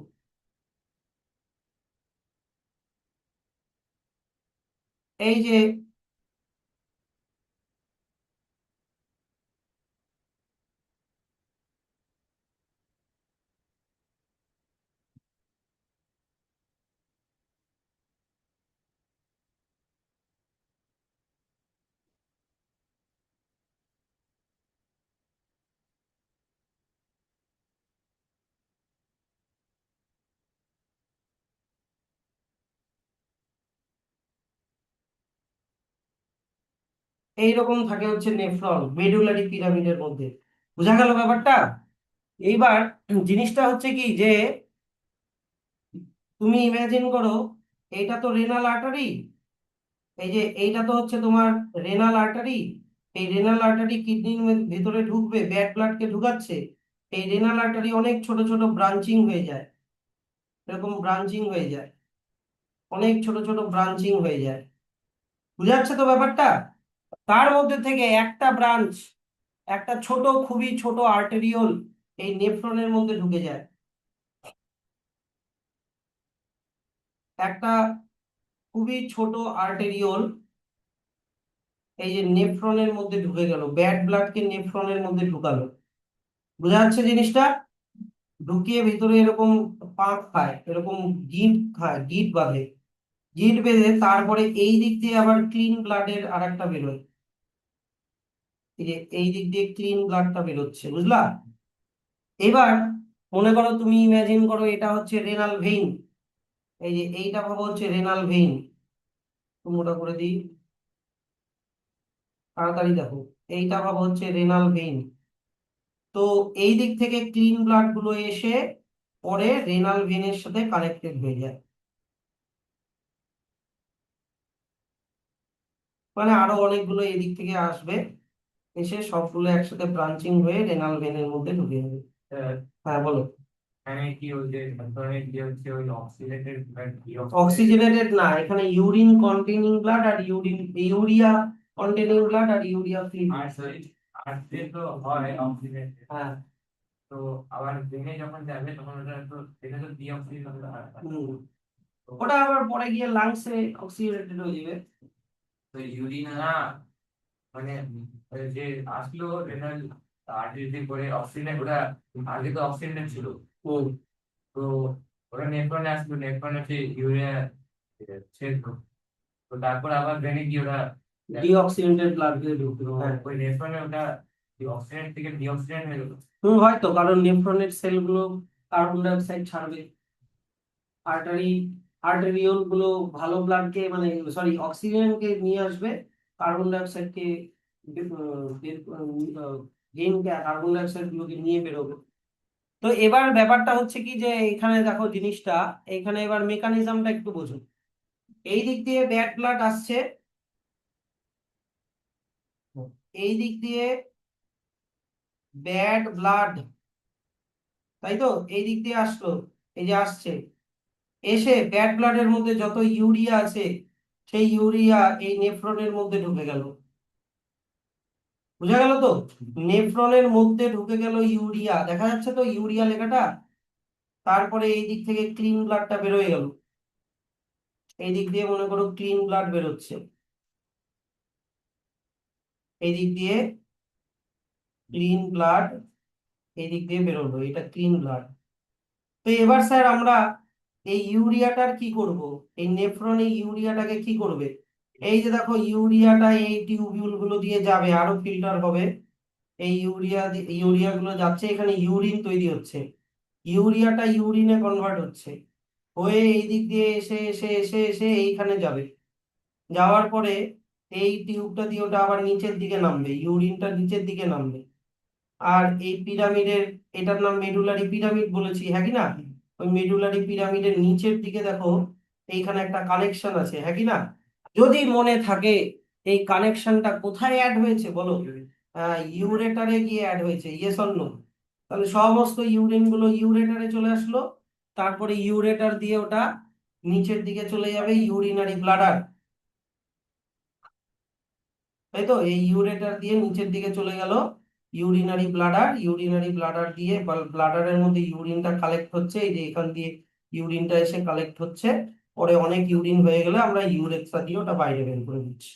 এই যে এইরকম থাকে হচ্ছে নেফ্রন মেডুলারি পিরামিডের মধ্যে। বোঝা গেল ব্যাপারটা? এইবার জিনিসটা হচ্ছে কি যে, তুমি ইমাজিন করো, এইটা তো রেনাল আর্টারি, এই যে এইটা তো হচ্ছে তোমার রেনাল আর্টারি। এই রেনাল আর্টারি কিডনির ভিতরে ঢুকবে, ব্যাড ব্লাডকে ঢুকাচ্ছে। এই রেনাল আর্টারি অনেক ছোট ছোট ব্রাঞ্চিং হয়ে যায়, এরকম ব্রাঞ্চিং হয়ে যায়, অনেক ছোট ছোট ব্রাঞ্চিং হয়ে যায়। বুঝা যাচ্ছে তো ব্যাপারটা? তার মধ্যে থেকে একটা ব্রাঞ্চ, একটা ছোট, খুবই ছোট আর্টেরিওল এই নেফ্রনের মধ্যে ঢুকে যায়। একটা খুবই ছোট আর্টেরিওল এই যে নেফ্রনের মধ্যে ঢুকে গেল, ব্যাড ব্লাডকে নেফ্রনের মধ্যে ঢুকালো। বোঝা যাচ্ছে জিনিসটা? ঢুকিয়ে ভিতরে এরকম পাক খায়, এরকম গিঁট খায়, গিঁট বাঁধে। গিঁট বেঁধে তারপরে এই দিক দিয়ে আবার ক্লিন ব্লাডের আর একটা বেরোয়। এই যে এই দিক দিয়ে ক্লিন ব্লাডটা বেরোচ্ছে, বুঝলা? এবার মনে করো, তুমি ইমাজিন করো এটা হচ্ছে রেনাল ভেইন। এই যে এইটা ভাবো হচ্ছে রেনাল ভেইন। তুমি ওটা করে দিই, তাড়াতাড়ি দেখো। এইটা ভাবো হচ্ছে রেনাল ভেইন। তো এই দিক থেকে ক্লিন ব্লাড গুলো এসে পরে রেনাল ভেনের সাথে কানেক্টেড হয়ে যায়। মানে আরো অনেকগুলো এদিক থেকে আসবে, এসে সবগুলো একসাথে ব্রাঞ্চিং হয়ে রেনাল ভেনের মধ্যে ঢুকে যাবে। হ্যাঁ বলো। এখানে কি ওই যে ধরনের কি হচ্ছে ওই অক্সিজেটেড অক্সিজেনেটেড না, এখানে ইউরিন কন্টেনিং ব্লাড আর ইউরিয়া কন্টেনিং ব্লাড আর ইউরিয়া ফ্রি। আর সরি, আর যে তো হয় অক্সিজেন, হ্যাঁ। তো আবার ভেনে যখন যাবে তখন ওটা তো এটা তো ডিঅক্সিজেন হয়। হুম। তো ওটা আবার পরে গিয়ে লাংসে অক্সিজেটেড হয়ে যাবে। তো ইউরিন না, মানে ওই যে আসলো রেনাল আর্টারি করে অক্সিজেন, ওটা আগে তো অক্সিজেন ছিল, হুম। তো ওরা নেফ্রনে আসলো, নেফ্রনে হচ্ছে ইউরিয়া ছেদ, তো তারপর আবার ভেনে গিয়ে ওরা ডিঅক্সিজেটেড ব্লাড দিয়ে ঢুকবে, হ্যাঁ। ওই নেফ্রনে ওটা অক্সিজেন থেকে ডিঅক্সিজেন হয়ে গেল। হয়তো কারণ নেফ্রনের সেলগুলো কার্বন ডাই অক্সাইড ছাড়বে। আর্টারি আর্টেরিওল গুলো ভালো ব্লাডকে মানে সরি অক্সিজেনকে নিয়ে আসবে, carbon die অক্সাইডকে carbon die oxide গুলোকে নিয়ে বেরোবে। তো এবার ব্যাপারটা হচ্ছে কি যে এখানে দেখো জিনিসটা, এখানে এবার মেকানিজমটা একটু বোঝো। এই দিক দিয়ে ব্যাড ব্লাড আসছে, এই দিক দিয়ে ব্যাড ব্লাড, তাই তো, এই দিক দিয়ে আসলো, এই যে আসছে, এসে ব্যাড ব্লাডের মধ্যে যত ইউরিয়া আছে সেই ইউরিয়া এই নেফ্রনের মধ্যে ঢুকে গেল। বুঝা গেল তো? নেফ্রনের মধ্যে ঢুকে গেল ইউরিয়া, দেখা যাচ্ছে তো ইউরিয়া লেখাটা। তারপরে এই দিক থেকে ক্লিন ব্লাডটা বেরোয় গেল, এই দিক দিয়ে মনে করো ক্লিন ব্লাড বেরোচ্ছে, এই দিক দিয়ে ক্লিন ব্লাড এই দিক দিয়ে বেরোলো, এটা ক্লিন ব্লাড। তো এবার স্যার আমরা এই ইউরিয়াটার কি করব? এই নেফ্রন এই ইউরিয়াটাকে কি করবে? এই যে দেখো ইউরিয়াটা এই টিউবিউল গুলো দিয়ে যাবে, আরো ফিল্টার হবে, এই ইউরিয়া গুলো যাচ্ছে, এখানে ইউরিন তৈরি হচ্ছে, ইউরিয়াটা ইউরিনে কনভার্ট হচ্ছে, হয়ে এই দিক দিয়ে এসে এসে এসে এসে এইখানে যাবে, যাওয়ার পরে এই টিউবটা দিয়ে ওটা আবার নিচের দিকে নামবে, ইউরিনটা নিচের দিকে নামবে। আর এই পিরামিডের, এটার নাম মেডুলারি পিরামিড বলেছি, হ্যাঁ কি না? ওই মেডুলারি পিরামিডের নিচের দিকে দেখো এইখানে একটা কানেকশন আছে, হ্যাঁ কি না? যদি মনে থাকে এই কানেকশনটা কোথায় অ্যাড হয়েছে বলো? ইউরেটারে গিয়ে অ্যাড হয়েছে, ইয়েস অর নো? তাহলে সমস্ত ইউরিন গুলো ইউরেটারে চলে আসলো, তারপরে ইউরেটার দিয়ে ওটা নিচের দিকে চলে যাবে ইউরিনারি ব্লাডার, তাই তো, এই ইউরেটার দিয়ে নিচের দিকে চলে গেল ইউরিনারি ব্লাডার, ইউরিনারি ব্লাডার দিয়ে ব্লাডারের মধ্যে ইউরিনটা কালেক্ট হচ্ছে, এই যে এখান দিয়ে ইউরিনটা এসে কালেক্ট হচ্ছে, পরে অনেক ইউরিন হয়ে গেলে আমরা ইউরেথ্রা দিয়ে ওটা বাইরে বের করে দিচ্ছি।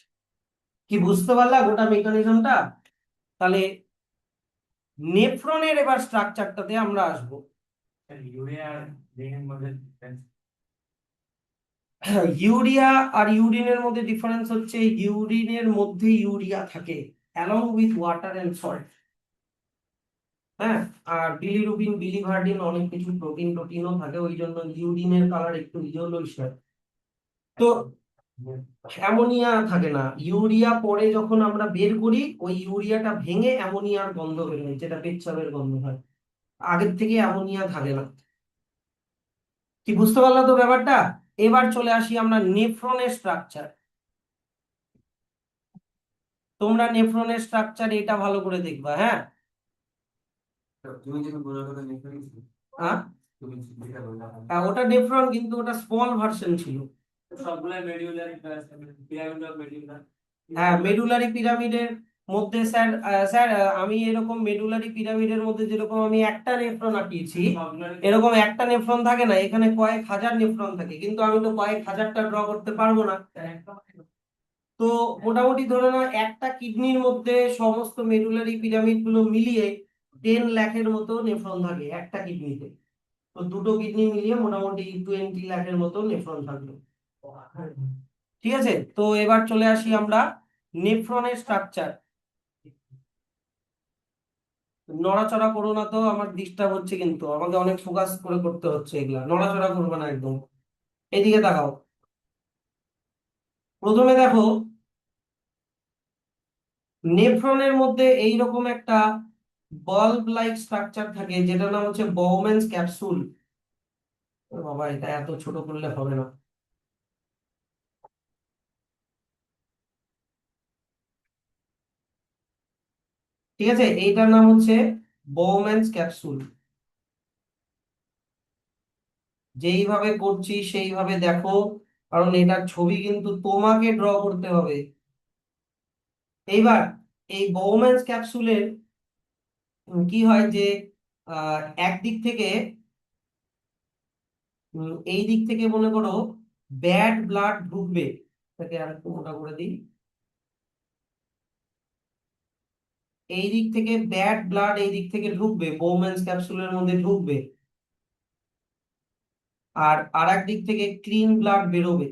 কি বুঝতে পারলা গোটা মেকানিজমটা? তাহলে নেফ্রনের এবার স্ট্রাকচারটাতে আমরা আসবো। ইউরিয়া আর রিনের মধ্যে difference? ইউরিয়া আর ইউরিনের মধ্যে ডিফারেন্স হচ্ছে ইউরিনের মধ্যে ইউরিয়া থাকে along with water and salt, হ্যাঁ, আর বিলিরুবিন বিলিভার্ডিন অনেক কিছু প্রোটিন টোটিনও থাকে, ওই জন্য ইউরিনের কালার একটু ইয়েলোইশ হয়। তো অ্যামোনিয়া থাকে না, ইউরিয়া পরে যখন আমরা বের করি ওই ইউরিয়াটা ভেঙে অ্যামোনিয়ার গন্ধ বেরোয়, যেটা পেচ্ছাবের গন্ধ হয়, আগের থেকে অ্যামোনিয়া থাকে না। কি বুঝতে পারলা তো ব্যাপারটা? এবার চলে আসি আমরা নেফ্রনের স্ট্রাকচার। তোমরা নেফ্রনের স্ট্রাকচার এটা ভালো করে দেখবা, হ্যাঁ? তুমি যেটা বলার কথা নিশ্চয়ই হ্যাঁ, তুমি যেটা বললা ওটা নেফ্রন কিন্তু ওটা স্মল ভার্সন ছিল। সবগুলাই মেডিউলারি পিরামিড অফ মেডিউলার। হ্যাঁ, মেডুলারি পিরামিডের মধ্যে স্যার, আমি এরকম মেডুলারি পিরামিডের মধ্যে যেরকম আমি একটা নেফ্রন আঁকিয়েছি, এরকম একটা নেফ্রন থাকে না, এখানে কয়েক হাজার নেফ্রন থাকে, কিন্তু আমি তো কয়েক হাজারটা ড্র করতে পারবো না। তো মোটামুটি ধরে নাও একটা কিডনির মধ্যে সমস্ত মেডুলারি পিরামিড গুলো মিলিয়ে 10 লাখের মতো নেফ্রন থাকে একটা কিডনিতে। তো দুটো কিডনি মিলিয়ে মোটামুটি 20 লাখের মতো নেফ্রন থাকবে। ঠিক আছে, তো এবার চলে আসি আমরা নেফ্রনের স্ট্রাকচার। নড়াচড়া করো না তো, আমার ডিস্টার্ব হচ্ছে, কিন্তু আমাকে অনেক ফোকাস করে করতে হচ্ছে, এগুলা নড়াচড়া করবে না একদম। এদিকে তাকাও, প্রথমে দেখো নেফ্রনের মধ্যে এইরকম একটা বাল্ব লাইক স্ট্রাকচার থাকে, যেটার নাম হচ্ছে বাউম্যানস ক্যাপসুল। বাবা, এটা এত ছোট করলে হবে না। ঠিক আছে, এইটার নাম হচ্ছে বাউম্যানস ক্যাপসুল। যেইভাবে করছি সেইভাবে দেখো, কারণ এটার ছবি কিন্তু তোমাকে ড্র করতে হবে। এইবার এই বাউম্যানস ক্যাপসুলের কি হয় যে একদিক থেকে, এই দিক থেকে মনে করো ব্যাড ব্লাড ঢুকবে, এটাকে আর একটু মোটা করে দিই, এই দিক থেকে ব্যাড ব্লাড এই দিক থেকে ঢুকবে, বোমেন্স ক্যাপসুলের মধ্যে ঢুকবে, আর আরেক দিক থেকে ক্লিন ব্লাড বেরোবে।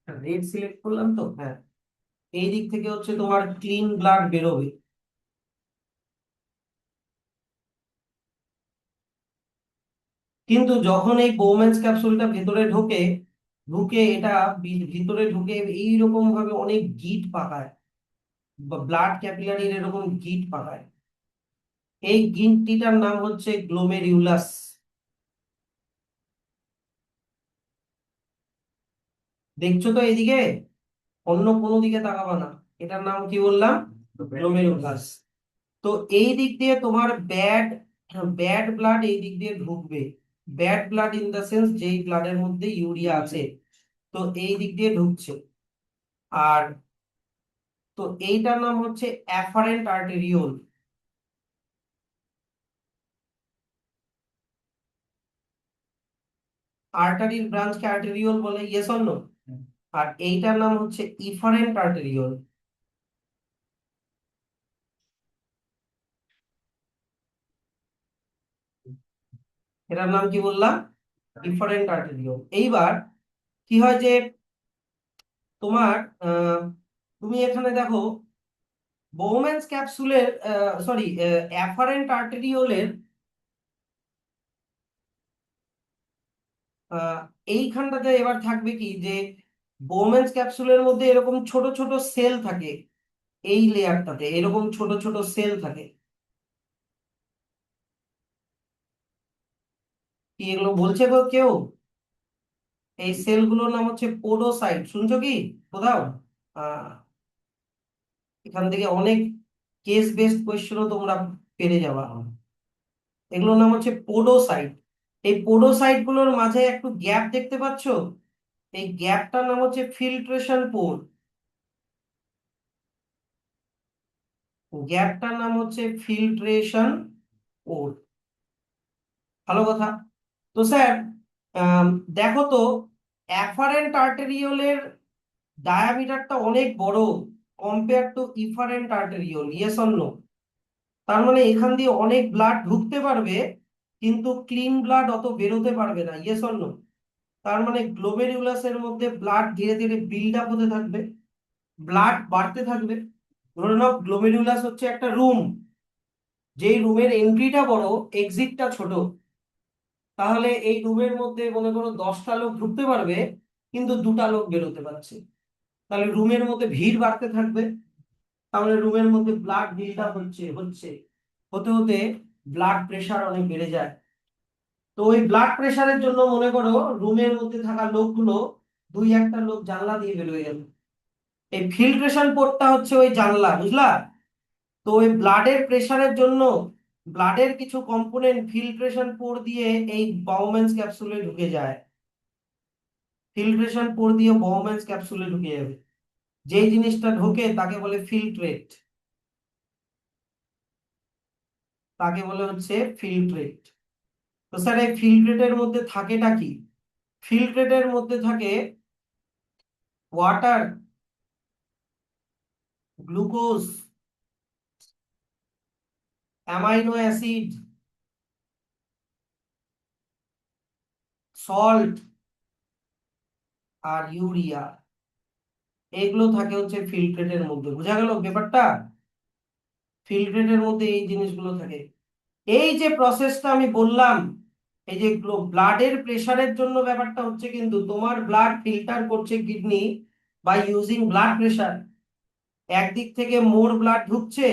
রেড সিলেক্ট করলাম তো, হ্যাঁ, এই দিক থেকে হচ্ছে তোমার ক্লিন ব্লাড বেরোবে। কিন্তু যখন এই বোমেন্স ক্যাপসুলটা ভেতরে ঢোকে, ঢুকে এটা ভিতরে ঢুকে এইরকম ভাবে অনেক গিঁট পাকায়, বা ব্লাড ক্যাপিলারির এরকম গিঁট পাকায়। এই গিঁটটিটার নাম হচ্ছে গ্লোমেরিউলাস। দেখছো তো এইদিকে, অন্য কোনো দিকে তাকাবা না। এটার নাম কি বললাম? গ্লোমেরুলাস। তো এই দিক দিয়ে তোমার ব্যাড ব্যাড ব্লাড এই দিক দিয়ে ঢুকবে। Bad blood in the sense যেই ব্লাডের মধ্যে ইউরিয়া আছে, তো এই দিক দিয়ে ঢুকছে। আর তো এইটার নাম হচ্ছে অ্যাফারেন্ট আর্টেরিওল। আর্টারির ব্রাঞ্চকে আর্টেরিওল বলে, ইয়েস অর নো? আর এইটার নাম হচ্ছে ইফারেন্ট আর্টেরিওল। এটার নাম কি বললাম? ইফারেন্ট আর্টেরিওল। এইবার কি হয় যে তোমার আহ, তুমি এখানে দেখো বোমেন্স ক্যাপসুলের, সরি, অ্যাফারেন্ট আর্টেরিওলের আহ, এইখানটাতে এবার থাকবে কি যে বোমেন্স ক্যাপসুলের মধ্যে এরকম ছোট ছোট সেল থাকে। এই লেয়ারটাতে এরকম ছোট ছোট সেল থাকে। কি এগুলো বলছে গো কেউ? এই সেলগুলোর নাম হচ্ছে পোডোসাইট, শুনছো কি কোথাও? আহ এখান থেকে অনেক কেস বেসড কোয়েশ্চেনও তোমরা পেরে যাবা। এগুলোর নাম হচ্ছে পোডোসাইট। এই পোডোসাইট গুলোর মাঝে একটু গ্যাপ দেখতে পাচ্ছো? এই গ্যাপটার নাম হচ্ছে ফিল্ট্রেশন পোর। গ্যাপটার নাম হচ্ছে ফিল্ট্রেশন পোর। ভালো কথা। তো স্যার, আম, দেখো তো, অ্যাফারেন্ট আর্টেরিওলের ডায়ামিটারটা অনেক বড় compare to efferent arteriole, yes or no? তার মানে এখান দিয়ে অনেক ব্লাড ঢুকতে পারবে, কিন্তু ক্লিন ব্লাড অত বেরোতে পারবে না, ইয়েস অর নো? তার মানে গ্লোমেরুলাসের মধ্যে ব্লাড ধীরে ধীরে বিল্ড আপ হতে থাকবে, ব্লাড বাড়তে থাকবে। ধরে নাও গ্লোমেরুলাস হচ্ছে একটা রুম, যেই রুমের এন্ট্রিটা বড়, এক্সিটটা ছোট। তাহলে এই রুমের মধ্যে মনে করো 10টা লোক ঢুকতে পারবে, কিন্তু 2টা লোক বেরোতে পারছে। তাহলে রুমের মধ্যে ভিড় বাড়তে থাকবে। তাহলে রুমের মধ্যে ব্লাড বিল্ড আপ হচ্ছে হচ্ছে হতে হতে ব্লাড প্রেশার অনেক বেড়ে যায়। তো ওই ব্লাড প্রেশারের জন্য মনে করো রুমের মধ্যে থাকা লোকগুলো, দুই একটা লোক জানলা দিয়ে বেরোয় গেল। এই ফিল্ট্রেশন পোর্টটা হচ্ছে ওই জানলা, বুঝলা? তো ওই ব্লাডের প্রেশারের জন্য ব্লাডের কিছু কম্পোনেন্ট ফিল্ট্রেশন পোর দিয়ে এই বাউম্যান্স ক্যাপসুলে ঢুকে যায়। ফিল্ট্রেশন পোর দিয়ে বাউম্যান্স ক্যাপসুলে ঢুকে যাবে। যেই জিনিসটা ঢোকে তাকে বলে ফিল্ট্রেট। তাকে বলে হচ্ছে ফিল্ট্রেট। তো স্যার এই ফিল্ট্রেটের মধ্যে থাকেটা কি? ফিল্ট্রেটের মধ্যে থাকে water, glucose, amino acid, salt আর ইউরিয়া। এগুলো থাকে হচ্ছে ফিল্ট্রেটের মধ্যে। বোঝা গেল ব্যাপারটা? ফিল্ট্রেটের মধ্যে এই জিনিসগুলো থাকে। এই যে প্রসেসটা আমি বললাম, এই যে ব্লাডের প্রেসারের জন্য ব্যাপারটা হচ্ছে, কিন্তু তোমার ব্লাড ফিল্টার করছে kidney by using blood pressure. একদিক থেকে মোর ব্লাড ঢুকছে,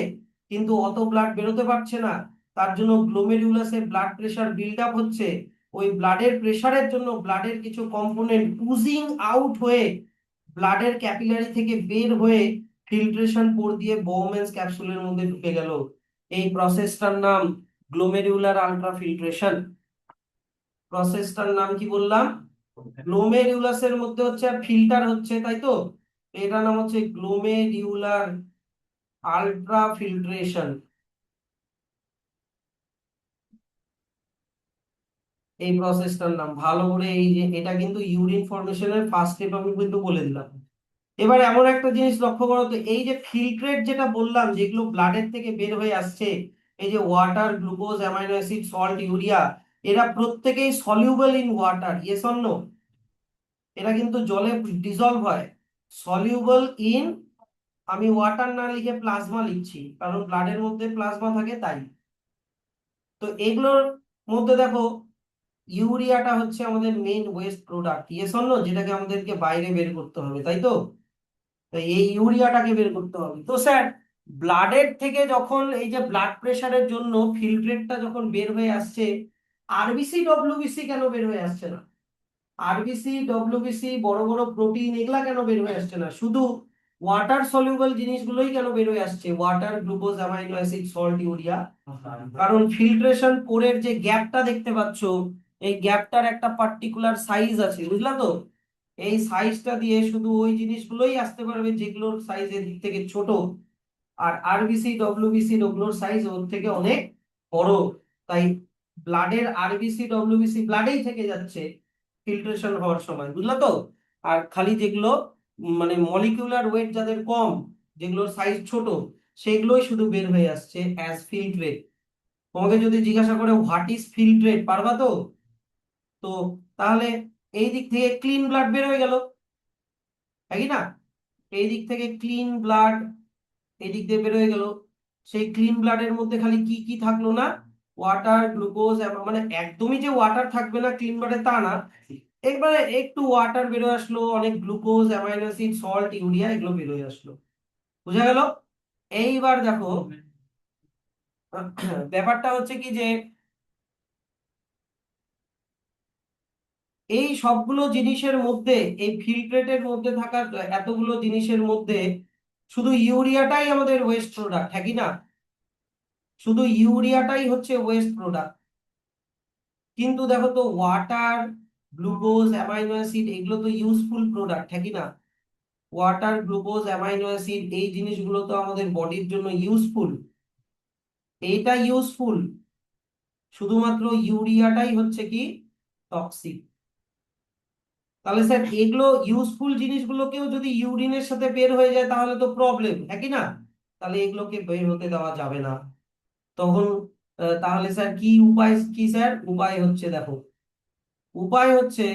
কিন্তু অত ব্লাড বেরোতে পারছে না। তার জন্য গ্লোমেরুলাসে ব্লাড প্রেসার বিল্ড আপ হচ্ছে। ওই ব্লাডের প্রেসারের জন্য ব্লাডের কিছু কম্পোনেন্ট উজিং আউট হয়ে ব্লাডের ক্যাপিলারি থেকে বের হয়ে ফিল্ট্রেশন পোর দিয়ে বোমেন্স ক্যাপসুলের মধ্যে ঢুকে গেল। এই প্রসেসটার নাম গ্লোমেরুলার আলট্রাফিল্ট্রেশন। প্রসেসটার নাম কি বললাম? গ্লোমেরুলাসের মধ্যে হচ্ছে আর ফিল্টার হচ্ছে, তাই তো? এটার নাম হচ্ছে গ্লোমেরিউলার আলট্রা ফিল্ট্রেশন। এই প্রসেসটার নাম ভালো করে, এই যে এটা কিন্তু ইউরিন ফর্মেশনের ফার্স্ট স্টেপ আমি কিন্তু বলে দিলাম। এবার এমন একটা জিনিস লক্ষ্য করো তো, এই যে ফিল্ট্রেট যেটা বললাম যেগুলো ব্লাডের থেকে বের হয়ে আসছে, এই যে water, glucose, amino acid, salt, urea, এরা প্রত্যেকেই soluble in water, yes or no? এরা কিন্তু জলে ডিজলভ হয়। সলিউবল ইন, আমি ওয়াটার না লিখে প্লাজমা লিখছি, কারণ ব্লাডের মধ্যে প্লাজমা থাকে তাই। তো এগুলোর মধ্যে দেখো ইউরিয়াটা হচ্ছে আমাদের main waste product, yes or no, যেটাকে আমাদেরকে বাইরে বের করতে হবে, তাই তো? তো এই ইউরিয়াটাকে বের করতে হবে। তো স্যার, ব্লাডের থেকে যখন এই যে ব্লাড প্রেশারের জন্য ফিল্ট্রেটটা যখন বের হয়ে আসছে, আরবিসি ডব্লিউবিসি কেন বের হয়ে আসছে না? আরবিসি ডব্লিউবিসি, বড় বড় প্রোটিন, এগুলা কেন বের হয়ে আসছে না? শুধু ওয়াটার সলিউবল জিনিসগুলোই কেন বের হয়ে আসছে? Water, glucose, amino acid, salt, urea. কারণ ফিল্ট্রেশন পোরের যে গ্যাপটা দেখতে পাচ্ছ, এই গ্যাপটার একটা পার্টিকুলার সাইজ আছে, বুঝলা তো? এই সাইজটা দিয়ে শুধু ওই জিনিসগুলোই আসতে পারবে যেগুলোর সাইজ এর দিক থেকে ছোট। আর আরবিসি ডব্লিউবিসি ওগুলোর সাইজ ওর থেকে অনেক বড়। তাই ব্লাডের আরবিসি ডব্লিউবিসি ব্লাডেই থেকে যাচ্ছে ফিল্ট্রেশন হওয়ার সময়, বুঝলা তো? আর খালি যেগুলো মানে মলিকিউলার ওয়েট যাদের কম, যেগুলোর সাইজ ছোট, সেগুলোই শুধু বের হয়ে আসছে অ্যাজ ফিল্ট্রেট। তোমাকে যদি জিজ্ঞাসা করে হোয়াট ইজ ফিল্ট্রেট, পারবা তো? তো তাহলে এই দিক থেকে ক্লিন ব্লাড বের হয়ে গেল, তাই না? এই দিক থেকে ক্লিন ব্লাড এই দিক দিয়ে বের হয়ে গেল। সেই ক্লিন ব্লাডের মধ্যে খালি কি কি থাকলো না? ওয়াটার, গ্লুকোজ, মানে একদমই যে ওয়াটার থাকবে না ক্লিন ব্লাডে তা না, একবারে একটু ওয়াটার বেরোয় আসলো, অনেক glucose, amino acid, salt, urea এগুলো বেরোয় আসলো। বুঝা গেল? এইবার দেখো, ব্যাপারটা হচ্ছে কি যে এই সবগুলো জিনিসের মধ্যে, এই ফিল্ট্রেটের মধ্যে থাকা এতগুলো জিনিসের মধ্যে শুধু ইউরিয়াটাই আমাদের ওয়েস্ট প্রোডাক্ট, হ্যাঁ কি না? শুধু ইউরিয়াটাই হচ্ছে ওয়েস্ট প্রোডাক্ট। কিন্তু দেখো তো, ওয়াটার, গ্লুকোজ, অ্যামাইনো অ্যাসিড এগুলো তো ইউজফুল প্রোডাক্ট, হ্যাঁ কি না? ওয়াটার, গ্লুকোজ, অ্যামাইনো অ্যাসিড এই জিনিসগুলো তো আমাদের বডির জন্য ইউজফুল। এইটা ইউজফুল, শুধুমাত্র ইউরিয়াটাই হচ্ছে কি টক্সিক। তাহলে স্যার, এগুলো ইউজফুল জিনিসগুলোকেও যদি ইউরিনের সাথে বের হয়ে যায় তাহলে তো প্রবলেম, হ্যাঁ কি না? তাহলে এগুলোকে বের হতে দেওয়া যাবে না। তখন তাহলে স্যার কি উপায়, কি স্যার উপায় হচ্ছে? দেখো, উপায় হচ্ছে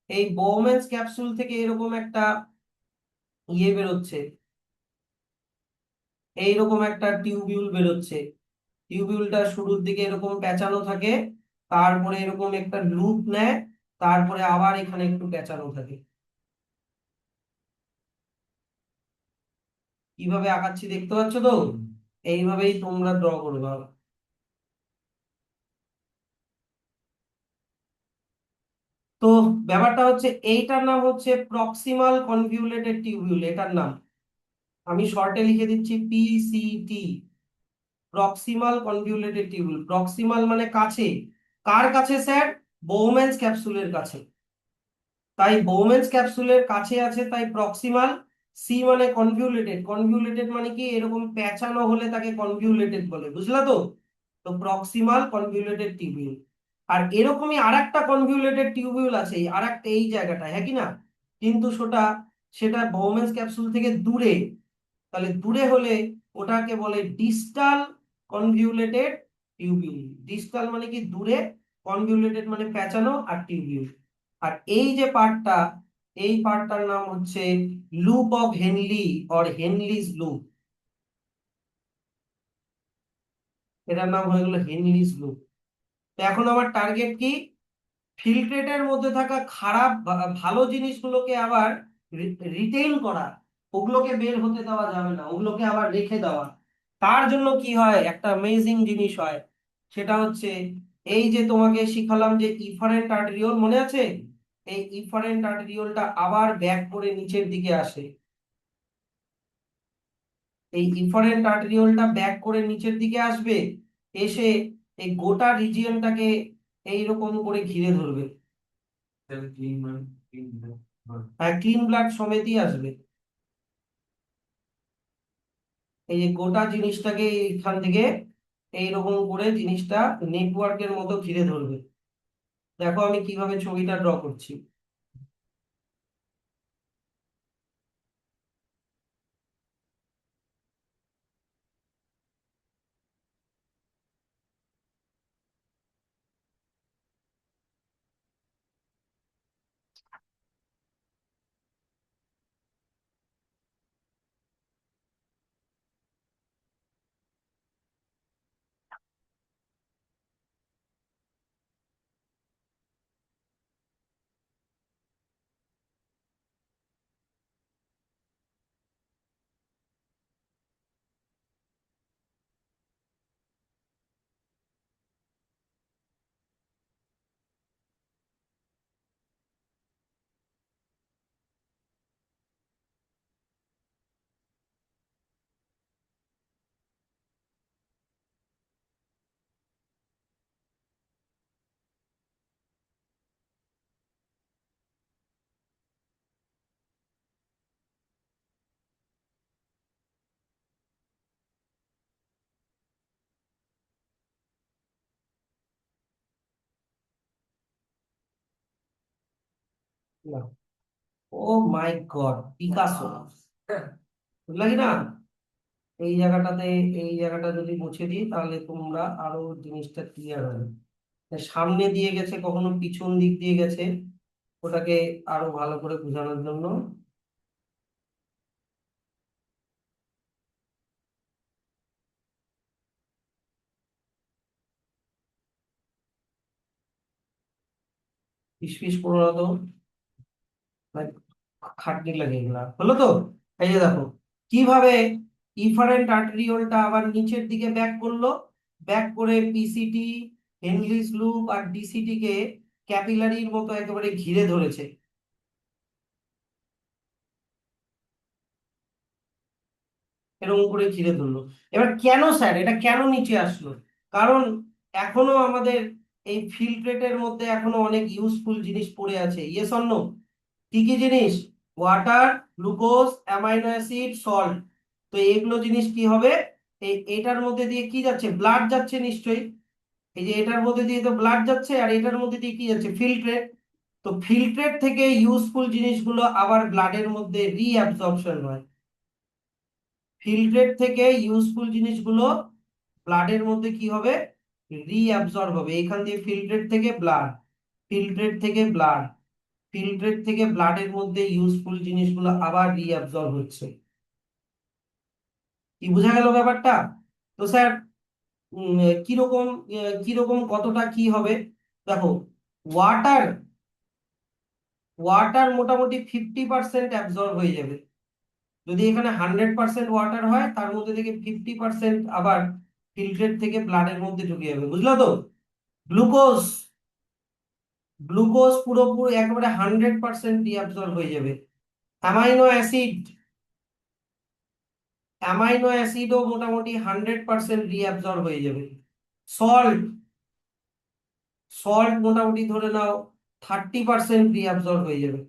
এই বোমেন্স ক্যাপসুল থেকে এরকম একটা ইয়ে বেরোচ্ছে, এইরকম একটা টিউবিউল বেরোচ্ছে। টিউবিউলটা শুরুর দিকে এরকম পেঁচানো থাকে, তারপরে এরকম একটা লুপ নেয়, তারপরে আবার এখানে একটু পেঁচানো থাকে। কিভাবে আঁকাচ্ছি দেখতে পাচ্ছ তো? এইভাবেই তোমরা ড্র করবে। তো ব্যাপারটা হচ্ছে, এইটার নাম হচ্ছে প্রক্সিমাল কনভিউলেটেড টিউবিউল, এটার নাম আমি শর্টে লিখে দিচ্ছি পিসিটি, প্রক্সিমাল কনভিউলেটেড টিউবিউল। প্রক্সিমাল মানে কাছে। কার কাছে স্যার? বোউম্যানস ক্যাপসুলের কাছে। তাই বোউম্যানস ক্যাপসুলের কাছে আছে, তাই প্রক্সিমাল। সি মানে কনভিউলেটেড, কনভিউলেটেড মানে কি এরকম পেঁচানো হলে তাকে কনভিউলেটেড বলে, বুঝলা তো? তো প্রক্সিমাল কনভিউলেটেড টিউবিউল। আর এরকমই আরেকটা কনভিউলেটেড টিউবিউল আছে আরেকটা এই জায়গাটায়, হ্যাঁ কি না? কিন্তু সেটা সেটা বোউম্যানস ক্যাপসুল থেকে দূরে। তাহলে দূরে হলে ওটাকে বলে ডিস্টাল কনভিউলেটেড টিউবিউল। ডিস্টাল মানে কি দূরে, কনভিউলেটেড মানে পেঁচানো, আর টিউবিউল। আর এই যে পার্টটা, এই পার্টটার নাম হচ্ছে loop of Henle or Henle's loop. এটার নাম হয়ে গেল হেনলিস লুপ। তো এখন আমার টার্গেট কি? ফিল্ট্রেটের মধ্যে থাকা খারাপ ভালো জিনিসগুলোকে আবার রিটেইন করা। ওগুলোকে বের হতে দেওয়া যাবে না, ওগুলোকে আবার রেখে দেওয়া। তার জন্য কি হয়, একটা অ্যামেজিং জিনিস হয়। সেটা হচ্ছে এই যে তোমাকে শিখালাম যে ইফারেন্ট আর্টেরিওল, মনে আছে? এই ইফারেন্ট আর্টেরিওলটা আবার ব্যাক করে নিচের দিকে আসে। এই ইফারেন্ট আর্টেরিওলটা ব্যাক করে নিচের দিকে আসবে, এসে এই গোটা রিজিয়নটাকে এইরকম করে ঘিরে ধরবে। হ্যাঁ, ক্লিন ব্লাড সমেতই আসবে। এই যে গোটা জিনিসটাকে এখান থেকে এইরকম করে জিনিসটা নেটওয়ার্কের মতো ঘিরে ধরবে। দেখো আমি কিভাবে ছবিটা ড্র করছি। না, ও মাই গড, পিকাসো, বুঝলা কি না? এই জায়গাটাতে, এই জায়গাটা যদি মুছে দিই তাহলে তোমরা আরো জিনিসটা ক্লিয়ার হবে। সামনে দিয়ে গেছে, কখনো পিছন দিক দিয়ে গেছে, ওটাকে আরো ভালো করে বোঝানোর জন্য পিস পিস করো না তো, মানে খাটনি লাগে এগুলা, হলো তো? এই যে দেখো কিভাবে ইফারেন্ট আর্টেরিওলটা আবার নিচের দিকে ব্যাক করলো, ব্যাক করে পিসিটি, হেনরিজ লুপ আর ডিসিটি কে ক্যাপিলারির মতো একেবারে ঘিরে ধরেছে, এরকম করে ঘিরে ধরলো। এবার কেন স্যার এটা কেন নিচে আসলো? কারণ এখনো আমাদের এই ফিল্ট্রেটের মধ্যে এখনো অনেক ইউজফুল জিনিস পড়ে আছে, ইয়েস অর নো? কি কি জিনিস? Water, glucose, amino acid, salt. তো এগুলো জিনিস কি হবে, এটার মধ্যে দিয়ে কি যাচ্ছে? ব্লাড যাচ্ছে নিশ্চয়ই। এই যে এটার মধ্যে দিয়ে তো ব্লাড যাচ্ছে, আর এটার মধ্যে দিয়ে কি যাচ্ছে? ফিল্ট্রেট। তো ফিল্ট্রেট থেকে ইউজফুল জিনিসগুলো আবার ব্লাডের মধ্যে রিঅ্যাবজর্পশন হয়। ফিল্ট্রেট থেকে ইউজফুল জিনিসগুলো ব্লাডের মধ্যে কি হবে? রিঅ্যাবজর্ব হবে। এখান দিয়ে ফিল্ট্রেট থেকে ব্লাড, ফিল্ট্রেট থেকে ব্লাড, ফিল্ট্রেট থেকে ব্লাডের মধ্যে ইউজফুল জিনিসগুলো আবার রিঅ্যাবজর্ব হচ্ছে। কি বোঝা গেল ব্যাপারটা? তো স্যার কিরকম, কিরকম কতটা কি হবে? দেখো, ওয়াটার, ওয়াটার মোটামুটি 50% অ্যাবজর্ব হয়ে যাবে। যদি এখানে 100% ওয়াটার হয়, তার মধ্যে থেকে 50% আবার ফিল্ট্রেট থেকে ব্লাডের মধ্যে ঢুকে যাবে, বুঝলো তো? গ্লুকোজ, গ্লুকোজ পুরোপুরি একেবারে 100% রিঅ্যাবজর্ব হয়ে যাবে। অ্যামাইনো অ্যাসিড, অ্যামাইনো অ্যাসিডও মোটামুটি 100% রিঅ্যাবজর্ব হয়ে যাবে। সল্ট, সল্ট মোটামুটি ধরে নাও 30% রিঅ্যাবজর্ব হয়ে যাবে।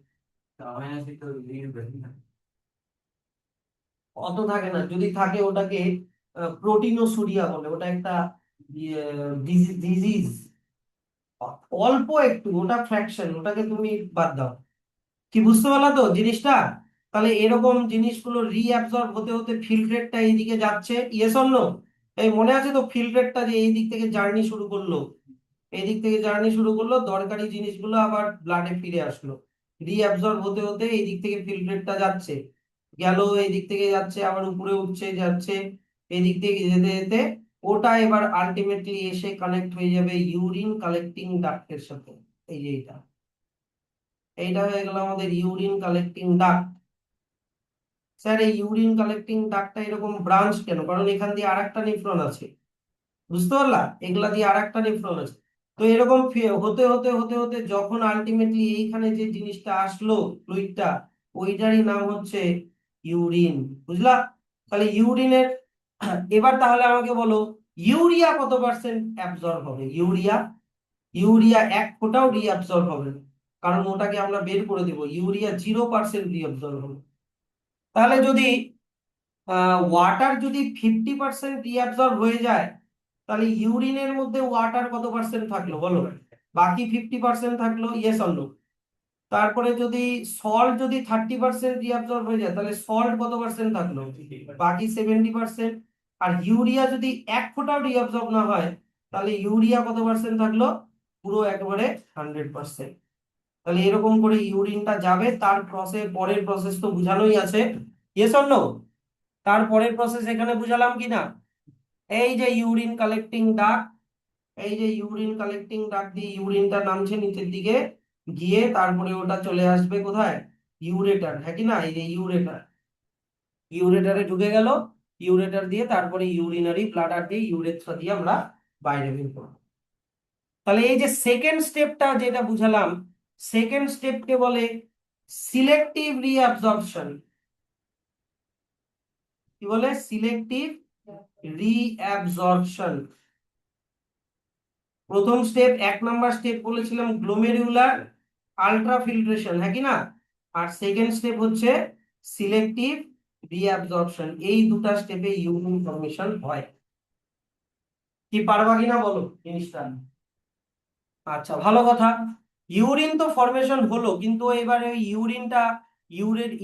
আমার কাছে তো রিল বেশি না। অত থাকে না, যদি থাকে ওটাকে প্রোটিনোসুরিয়া বলে, ওটা একটা ডিজিজ, অল্প একটু, ওটা ফ্র্যাকশন, ওটাকে তুমি বাদ দাও। কি বুঝতে পারলা তো জিনিসটা? তাহলে এরকম জিনিসগুলো রিঅ্যাবজর্ব হতে হতে ফিল্ট্রেটটা এইদিকে যাচ্ছে, ইয়েস অর নো? এই মনে আছে তো ফিল্ট্রেটটা যে এই দিক থেকে জার্নি শুরু করলো, এই দিক থেকে জার্নি শুরু করলো, দরকারি জিনিসগুলো আবার ব্লাডে ফিরে আসলো, রিঅ্যাবজর্ব হতে হতে এই দিক থেকে ফিল্ট্রেটটা যাচ্ছে, গেল এই দিক থেকে যাচ্ছে, আবার উপরে উঠছে যাচ্ছে, এই দিক থেকে যেতে যেতে ওটা এবার আলটিমেটলি এসে কানেক্ট হয়ে যাবে ইউরিন কালেক্টিং ডাক্টের সাথে। এই যে এইটা, এইটা হয়ে গেল আমাদের ইউরিন কালেক্টিং ডাক্ট। স্যার এই ইউরিন কালেক্টিং ডাক্টটা এরকম ব্রাঞ্চ কেন? কারণ এখান দিয়ে আরেকটা নিফ্রন আছে, বুঝতে পারলা? এগুলা দিয়ে আরেকটা নিফ্রন আছে। তো এরকম হতে হতে হতে হতে যখন আলটিমেটলি এইখানে যে জিনিসটা আসলো, ফ্লুইডটা, ওইটারই নাম হচ্ছে ইউরিন, বুঝলা? তাহলে ইউরিনের, এবার তাহলে আমাকে বলো ইউরিয়া কত পার্সেন্ট অ্যাবজর্ব হবে? ইউরিয়া, ইউরিয়া এক ফোঁটাও রিঅ্যাবজর্ব হবে না, কারণ ওটাকে আমরা বের করে দেবো, ইউরিয়া 0% রিঅ্যাবজর্ব হবে। তাহলে যদি ওয়াটার যদি 50% রিঅ্যাবজর্ব হয়ে যায়, তাহলে ইউরিনের মধ্যে ওয়াটার কত পার্সেন্ট থাকলো বলো? বাকি 50% থাকলো, ইয়েস অর নো? তারপরে যদি সল্ট যদি 30% রিঅ্যাবজর্ব হয়ে যায়, তাহলে সল্ট কত পার্সেন্ট থাকলো? বাকি 70%। আর ইউরিয়া যদি এক ফোঁটাও রিঅ্যাবজর্ব না হয়, তাহলে ইউরিয়া কত পার্সেন্ট থাকলো? পুরো একেবারে 100%। তাহলে এরকম করে ইউরিনটা যাবে, তার প্রসেস, পরের প্রসেস তো বুঝানোই আছে, ইয়েস অর নো? তারপরের প্রসেস এখানে বুঝালাম কি না? এই যে ইউরিন কালেক্টিং ডাক্ট, এই যে ইউরিন কালেক্টিং ডাক্ট দিয়ে ইউরিনটা নামছে নিচের দিকে, গিয়ে তারপরে ওটা চলে আসবে কোথায়? ইউরেটার, হ্যাঁ কি না? এই যে ইউরেটার, ইউরেটারে ঢুকে গেল, ইউরেটার দিয়ে তারপরে ইউরিনারি ব্লাডার দিয়ে ইউরেথ্রা দিয়ে আমরা বাইরে বের করবো। তাহলে এই যে সেকেন্ড স্টেপটা যেটা বুঝালাম, সেকেন্ড স্টেপকে বলে সিলেক্টিভ রিঅ্যাবজর্পশন। কি বলে? Selective reabsorption. প্রথম স্টেপ, 1 নম্বর স্টেপ বলেছিলাম গ্লোমেরুলার আলট্রাফিল্ট্রেশন, হ্যাঁ কি না? আর সেকেন্ড স্টেপ হচ্ছে সিলেক্টিভ রিঅ্যাবজর্পশন। এই দুটা স্টেপে ইউরিন ফর্মেশন হয়। কি পারবা কিনা বলো জিনিসটা? আচ্ছা, ভালো কথা। ইউরিন তো ফরমেশন হলো, কিন্তু এবারে ওই ইউরিনটা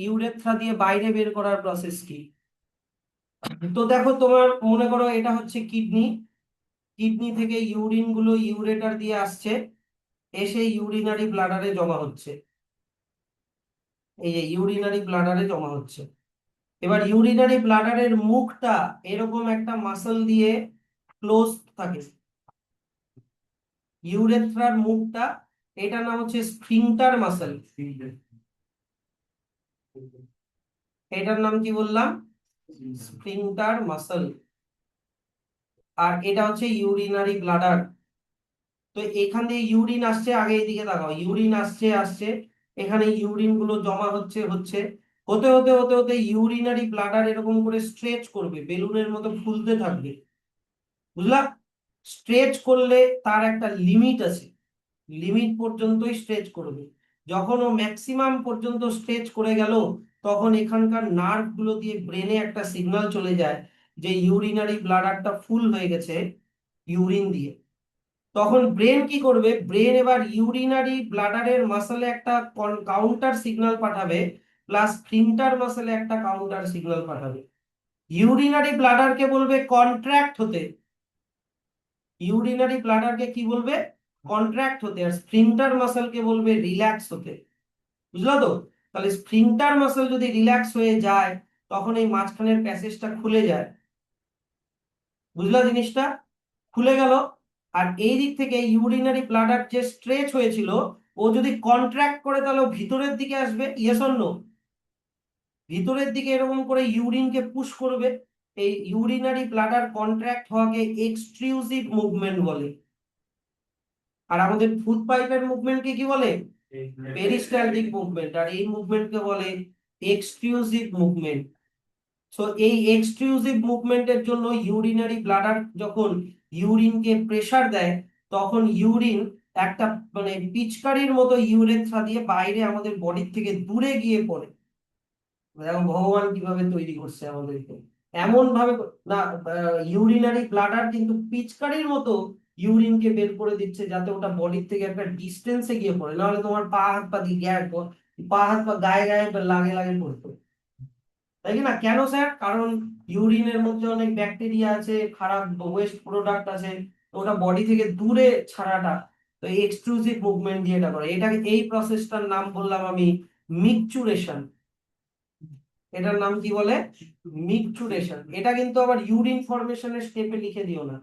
ইউরেথ্রা দিয়ে বাইরে বের করার প্রসেস কি? তো দেখো, তোমার মনে করো এটা হচ্ছে কিডনি, কিডনি থেকে ইউরিন গুলো ইউরেটার দিয়ে আসছে, এসে ইউরিনারি ব্লাডারে জমা হচ্ছে। এই যে ইউরিনারি ব্লাডারে জমা হচ্ছে। এবার ইউরিনারি ব্লাডারের মুখটা এরকম একটা মাসল দিয়ে ক্লোজ থাকে। ইউরেথ্রার মুখটা, এটার নাম হচ্ছে স্ফিংটার মাসল। এটার নাম কি বললাম? Sphincter muscle. আর এটা হচ্ছে ইউরিনারি ব্লাডার। তো এখান দিয়ে ইউরিন আসছে, আগে এদিকে তাকাও, ইউরিন আসছে আসছে, এখানে ইউরিন গুলো জমা হচ্ছে হচ্ছে, হতে হতে হতে হতে ইউরিনারি ব্লাডার এরকম করে স্ট্রেচ করবে, বেলুনের মতো ফুলতে থাকবে। বুঝলা? স্ট্রেচ করলে তার একটা লিমিট আছে, লিমিট পর্যন্তই স্ট্রেচ করবে। যখন ও ম্যাক্সিমাম পর্যন্ত স্ট্রেচ করে গেল, তখন এখানকার নার্ভ গুলো দিয়ে ব্রেনে একটা সিগন্যাল চলে যায় যে ইউরিনারি ব্লাডারটা ফুল হয়ে গেছে ইউরিন দিয়ে। তখন ব্রেন কি করবে? ব্রেন এবার ইউরিনারি ব্লাডারের মাসলে একটা কাউন্টার সিগন্যাল পাঠাবে, প্লাস স্ফিংটার মাসলে একটা কাউন্টার সিগন্যাল পাঠাবে। ইউরিনারি ব্লাডারকে বলবে কন্ট্রাক্ট হতে, ইউরিনারি ব্লাডারকে কি বলবে? কন্ট্রাক্ট হতে। আর স্ফিংটার মাসলকে বলবে রিল্যাক্স হতে। বুঝলো তো? তাহলে স্ফিংটার মাসল যদি রিল্যাক্স হয়ে যায়, তখন এই মাঝখানের প্যাসেজটা খুলে যায়। বুঝলা জিনিসটা? খুলে গেল। আর এই দিক থেকে ইউরিনারি ব্লাডার যে স্ট্রেচ হয়েছিল, ও যদি কন্ট্রাক্ট করে, তাহলে ও ভিতরের দিকে আসবে। Yes or no? ভিতরের দিকে এরকম করে ইউরিনকে পুশ করবে। এই ইউরিনারি ব্লাডার কন্ট্রাক্ট হওয়াকে এক্সট্রিউসিভ মুভমেন্ট বলে। আর আমাদের ফুড পাইপের মুভমেন্টকে কি বলে? Peristaltic movement. আর এই মুভমেন্টকে বলে এক্সক্লুসিভ মুভমেন্ট। সো এই এক্সক্লুসিভ মুভমেন্টের জন্য ইউরিনারি ব্লাডার যখন ইউরিনকে প্রেসার দেয়, তখন ইউরিন একটা মানে পিচকারির মতো ইউরেথ্রা দিয়ে বাইরে আমাদের বডির থেকে দূরে গিয়ে পড়ে। দেখো ভগবান কিভাবে তৈরি করছে আমাদেরকে, এমন ভাবে না। ইউরিনারি ব্লাডার কিন্তু পিচকারির মতো ইউরিনকে বের করে দিচ্ছে, যাতে ওটা বডির থেকে একটা ডিস্টেন্সে গিয়ে পড়ে, নাহলে তোমার পা হাত পা দিয়ে পা হাত পা গায়ে গায়ে লাগে লাগে পড়তো। তাই কি না? কেন স্যার? কারণ ইউরিনের মধ্যে অনেক ব্যাকটেরিয়া আছে, খারাপ ওয়েস্ট প্রোডাক্ট আছে, তো ওটা বডি থেকে দূরে ছাড়াটা, তো এই এক্সক্লুসিভ মুভমেন্ট দিয়ে এটা করে। এটাকে, এই প্রসেসটার নাম বললাম আমি মিকচুরেশন। এটার নাম কি বলে? মিকচুরেশন। এটা কিন্তু আবার ইউরিন ফরমেশনের স্টেপে লিখে দিও না।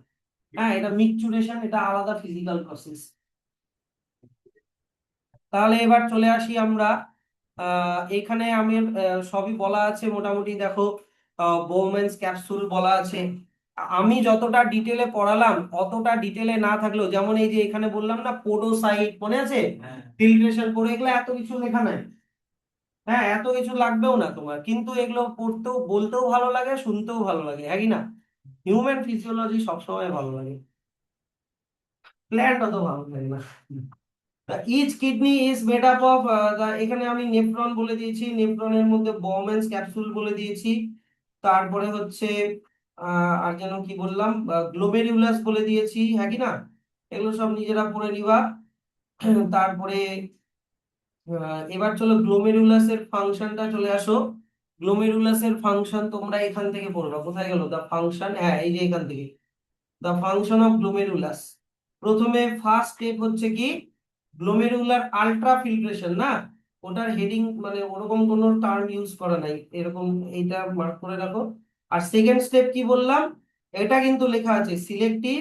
হ্যাঁ, এটা মিকচুরেশন, এটা আলাদা ফিজিক্যাল প্রসেস। তাহলে এবার চলে আসি আমরা, এখানে আমি সবই বলা আছে মোটামুটি। দেখো, বোমেন্স ক্যাপসুল বলা আছে। আমি যতটা ডিটেলে পড়ালাম, অতটা ডিটেলে না থাকলেও, যেমন এই যে এখানে বললাম না পোডোসাইট, মনে আছে? ফিল্ট্রেশন করে, এগুলো এত কিছু লেখা নাই। হ্যাঁ, এত কিছু লাগবেও না তোমার, কিন্তু এগুলো পড়তেও বলতেও ভালো লাগে, শুনতেও ভালো লাগে, হ্যাঁ কি না? হিউম্যান ফিজিওলজি সবসময় ভালো লাগে, প্ল্যান্ট অত ভালো লাগে না। Each kidney is made up of, এখানে আমি নেফ্রন বলে দিয়েছি, নেফ্রনের মধ্যে বোমেন্স ক্যাপসুল বলে দিয়েছি। তারপরে হচ্ছে আর যেন কি বললাম, গ্লোমেরুলাস বলে দিয়েছি, হ্যাঁ কি না? এগুলো সব নিজেরা পড়ে নিবা। তারপরে এবার চলো গ্লোমেরুলাসের ফাংশনটা চলে আসো। গ্লোমেরুলাসের ফাংশন তোমরা এখান থেকে পড়বা। কোথায় গেল দা ফাংশন? হ্যাঁ, এই যে এখান থেকে, দা ফাংশন অফ গ্লোমেরুলাস। প্রথমে ফার্স্ট স্টেপ হচ্ছে কি? গ্লোমেরুলার আলট্রা ফিল্ট্রেশন না, ওটার হেডিং মানে ওরকম কোনো টার্ম ইউজ করা নাই, এরকম এইটা মার্ক করে রাখো। আর সেকেন্ড স্টেপ কি বললাম? এটা কিন্তু লেখা আছে সিলেক্টিভ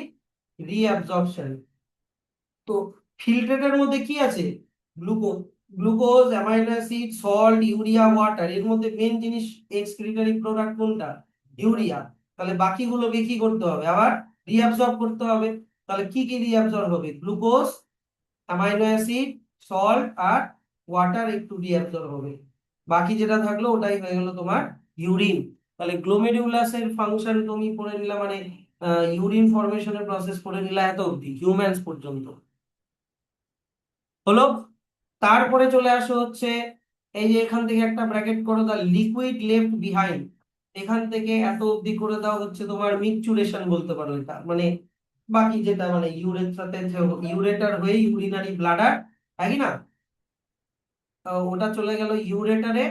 রিঅ্যাবজর্পশন। তো ফিল্ট্রেটের মধ্যে কি আছে? Glucose, glucose, amino acid, salt, urea, water. এর মধ্যে মেন জিনিস এক্সক্রিটরি প্রোডাক্ট কোনটা? ইউরিয়া। তাহলে বাকিগুলোকে কি করতে হবে? আবার রিঅ্যাবজর্ব করতে হবে। তাহলে কি কি রিঅ্যাবজর্ব হবে? গ্লুকোজ, অ্যামাইনো অ্যাসিড, সল্ট আর ওয়াটার একটু রিঅ্যাবজর্ব হবে। বাকি যেটা থাকলো ওটাই হয়ে গেল তোমার ইউরিন। তাহলে গ্লোমেরুলাসের ফাংশন তুমি পড়ে নিলা, মানে ইউরিন ফরমেশনের প্রসেস পড়ে নিলা এত অবধি, হিউম্যানস পর্যন্ত হলো। তারপরে চলে আসো হচ্ছে, এই যে এখান থেকে একটা ব্র্যাকেট করো, দা লিকুইড লেফট বিহাইন্ড। এখান থেকে এত অবধি করে দাও হচ্ছে তোমার মিকচুরেশন বলতে পারো এটা, মানে বাকি যেটা মানে ইউরেথ্রাতে ইউরেটার হয়ে ইউরিনারি ব্লাডার তাই কি না? ওটা চলে গেল ইউরেটারে,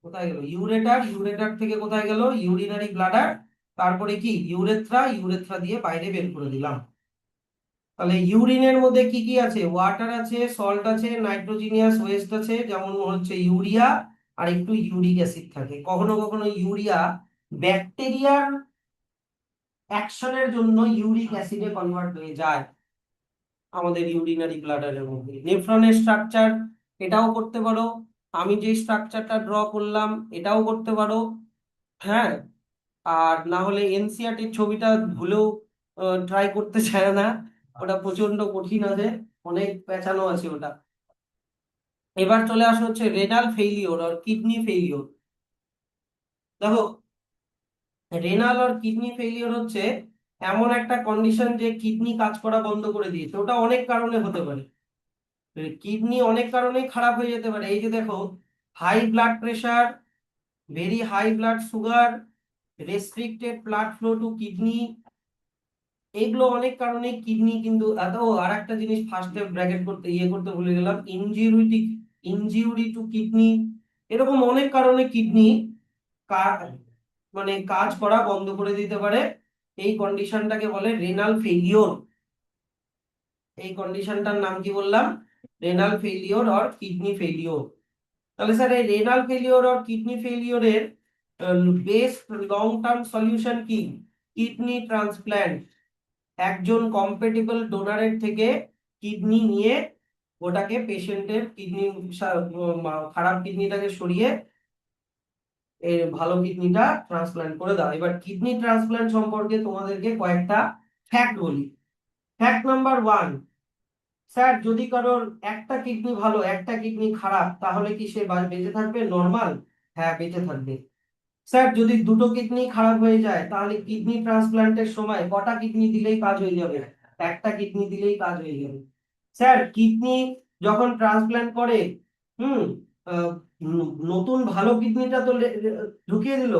কোথায় গেল ইউরেটার, ইউরেটার থেকে কোথায় গেল ইউরিনারি ব্লাডার, তারপরে কি ইউরেথ্রা, ইউরেথ্রা দিয়ে বাইরে বের করে দিলাম। তাহলে ইউরিনের মধ্যে কি কি আছে, ওয়াটার আছে, সল্ট আছে, নাইট্রোজিনিয়াস ওয়েস্ট আছে, যেমন হচ্ছে ইউরিয়া আর একটু ইউরিক অ্যাসিড থাকে। কখনো কখনো ইউরিয়া ব্যাকটেরিয়ার অ্যাকশনের জন্য ইউরিক অ্যাসিডে কনভার্ট হয়ে যায় আমাদের ইউরিনারি ব্লাডারের মধ্যে। নেফ্রনের স্ট্রাকচার এটাও করতে পারো, আমি যে স্ট্রাকচারটা ড্র করলাম এটাও করতে পারো। হ্যাঁ, আর না হলে এনসিআরটির ছবিটা ভুলেও ট্রাই করতে চায় না, ওটা প্রচন্ড কঠিন আছে, অনেক পেঁচানো আছে ওটা। এবার চলে আসা হচ্ছে রেনাল ফেইলিওর আর কিডনি ফেইলিওর। দেখো, রেনাল আর কিডনি ফেইলিওর হচ্ছে এমন একটা কন্ডিশন যে কিডনি কাজ করা বন্ধ করে দিয়েছে। ওটা অনেক কারণে হতে পারে, কিডনি অনেক কারণেই খারাপ হয়ে যেতে পারে। এই যে দেখো, high blood pressure, very high blood sugar, restricted blood flow to kidney, এগুলো অনেক কারণে কিডনি কিন্তু আর একটা জিনিস ফার্স্টে ব্র্যাকেট করতে করতে ভুলে গেলাম, ইনজিউরি টু কিডনি, এরকম অনেক কারণে কিডনি মানে কাজ করা বন্ধ করে দিতে পারে। এই কন্ডিশনটাকে বলে রেনাল ফেলিওর। এই কন্ডিশনটার নাম কি বললাম, renal failure or kidney failure. তাহলে স্যার এই রেনাল ফেলিওর অর কিডনি ফেলিওরের বেস্ট লং টার্ম সলিউশন কি, কিডনি ট্রান্সপ্ল্যান্ট। একজন কম্পেটিবল ডোনারের থেকে কিডনি নিয়ে ওটাকে পেশেন্টের কিডনি, খারাপ কিডনিটাকে সরিয়ে এই ভালো কিডনিটা ট্রান্সপ্ল্যান্ট করে দাও। এবার কিডনি ট্রান্সপ্ল্যান্ট সম্পর্কে তোমাদেরকে কয়েকটা ফ্যাক্ট বলি। ফ্যাক্ট নাম্বার 1, স্যার যদি কারোর একটা কিডনি ভালো একটা কিডনি খারাপ তাহলে কি সে বেঁচে থাকবে নর্মাল? হ্যাঁ, বেঁচে থাকবে। স্যার যদি দুটো কিডনি খারাপ হয়ে যায় তাহলে কিডনি ট্রান্সপ্ল্যান্টের সময় কটা কিডনি দিলেই কাজ হয়ে যাবে? একটা কিডনি দিলেই কাজ হয়ে যাবে। স্যার কিডনি যখন ট্রান্সপ্ল্যান্ট করে, হুম আহ, নতুন ভালো কিডনিটা তো ঢুকিয়ে দিল,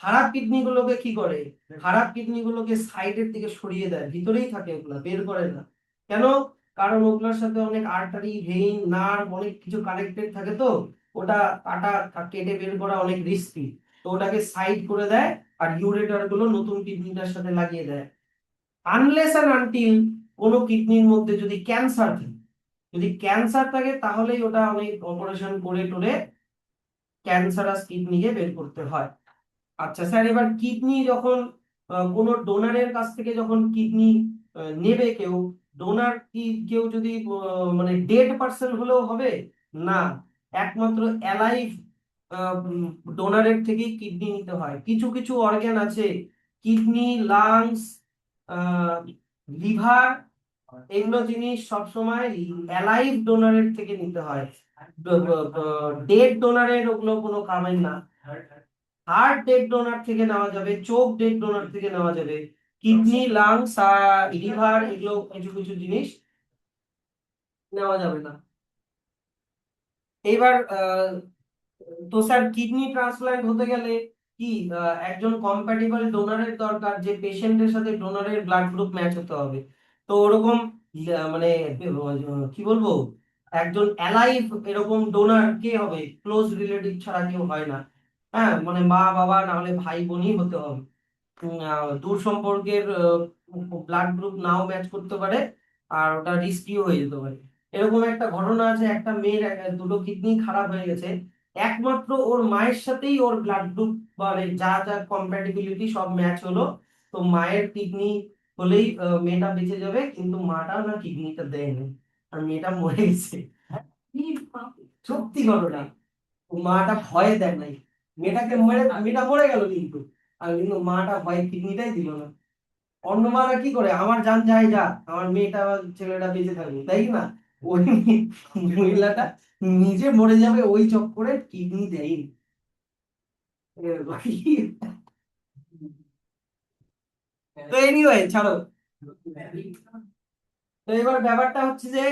খারাপ কিডনি গুলোকে কি করে, খারাপ কিডনি গুলোকে সাইডের দিকে সরিয়ে দেয়, ভিতরেই থাকে, ওগুলা বের করে না। কেন? কারণ ওগুলোর সাথে অনেক আর্টারি, ভেইন, নার্ভ অনেক কিছু কানেক্টেড থাকে, তো ওটা কাটা কেটে বের করা অনেক রিস্কি, তো ওটাকে সাইড করে দেয় আর ইউরেটার গুলো নতুন কিডনিটার সাথে লাগিয়ে দেয়। আনলেস অ্যান্ড আনটিল কোনো কিডনির মধ্যে যদি ক্যান্সার থাকে, যদি ক্যান্সার থাকে তাহলেই ওটা অনেক অপারেশন করে টোরে ক্যান্সারাস কিডনিকে বের করতে হয়। আচ্ছা স্যার, এবার কিডনি যখন কোনো ডোনারের কাছ থেকে যখন কিডনি নেবে কেউ, ডোনার কি কেউ যদি মানে ডেড পার্সন হলেও হবে না, একমাত্র অ্যালাইভ ডোনারের থেকেই কিডনি নিতে হয়। কিছু কিছু অর্গান আছে, কিডনি, লাংস, লিভার, এগুলো জিনিস সবসময় অ্যালাইভ ডোনারের থেকে নিতে হয়, ডেড ডোনারের ওগুলো কোনো কামের না। হার্ট ডেড ডোনার থেকে নেওয়া যাবে, চোখ ডেড ডোনার থেকে নেওয়া যাবে, কিডনি, লাংস আর লিভার এগুলো কিছু কিছু জিনিস নেওয়া যাবে না। এইবার তো স্যার কিডনি ট্রান্সপ্ল্যান্ট হতে গেলে কি একজন কম্প্যাটিবল ডোনারের দরকার, যে পেশেন্টের সাথে ডোনারের ব্লাড গ্রুপ ম্যাচ হতে হবে। তো ওরকম মানে কি বলবো, একজন অ্যালাইভ এরকম ডোনার কে হবে, ক্লোজ রিলেটিভ ছাড়া কেউ হয় না। হ্যাঁ, মানে মা বাবা না হলে ভাই বোনই হতে হবে। দূর সম্পর্কের ব্লাড গ্রুপ নাও ম্যাচ করতে পারে, আর ওটা রিস্কিও হয়ে যেতে পারে। এরকম একটা ঘটনা আছে, একটা মেয়ের দুটো কিডনি খারাপ হয়ে গেছে, একমাত্র ওর মায়ের সাথেই ওর ব্লাড গ্রুপ মানে যা যা কম্প্যাটিবিলিটি সব ম্যাচ হলো, তো মায়ের কিডনি হলেই মেয়েটা বেঁচে যাবে, কিন্তু মাটাও না কিডনিটা দেয়নি আর মেয়েটা মরে গেছে। সত্যি ঘটনা, মাটা ভয়ে দেয় নাই, মেয়েটাকে মেরে মেয়েটা মরে গেল, কিন্তু আর কিন্তু মাটা ভয়ে কিডনিটাই দিল না। অন্য মারা কি করে, আমার জান যায় যা, আমার মেয়েটা আমার ছেলেটা বেঁচে থাকবে, তাই না? ওই মহিলাটা নিজে মরে যাবে ওই চক্করে কিডনি দেয়নি। তো এনিওয়ে ছাড়ো। তো এবার ব্যাপারটা হচ্ছে যে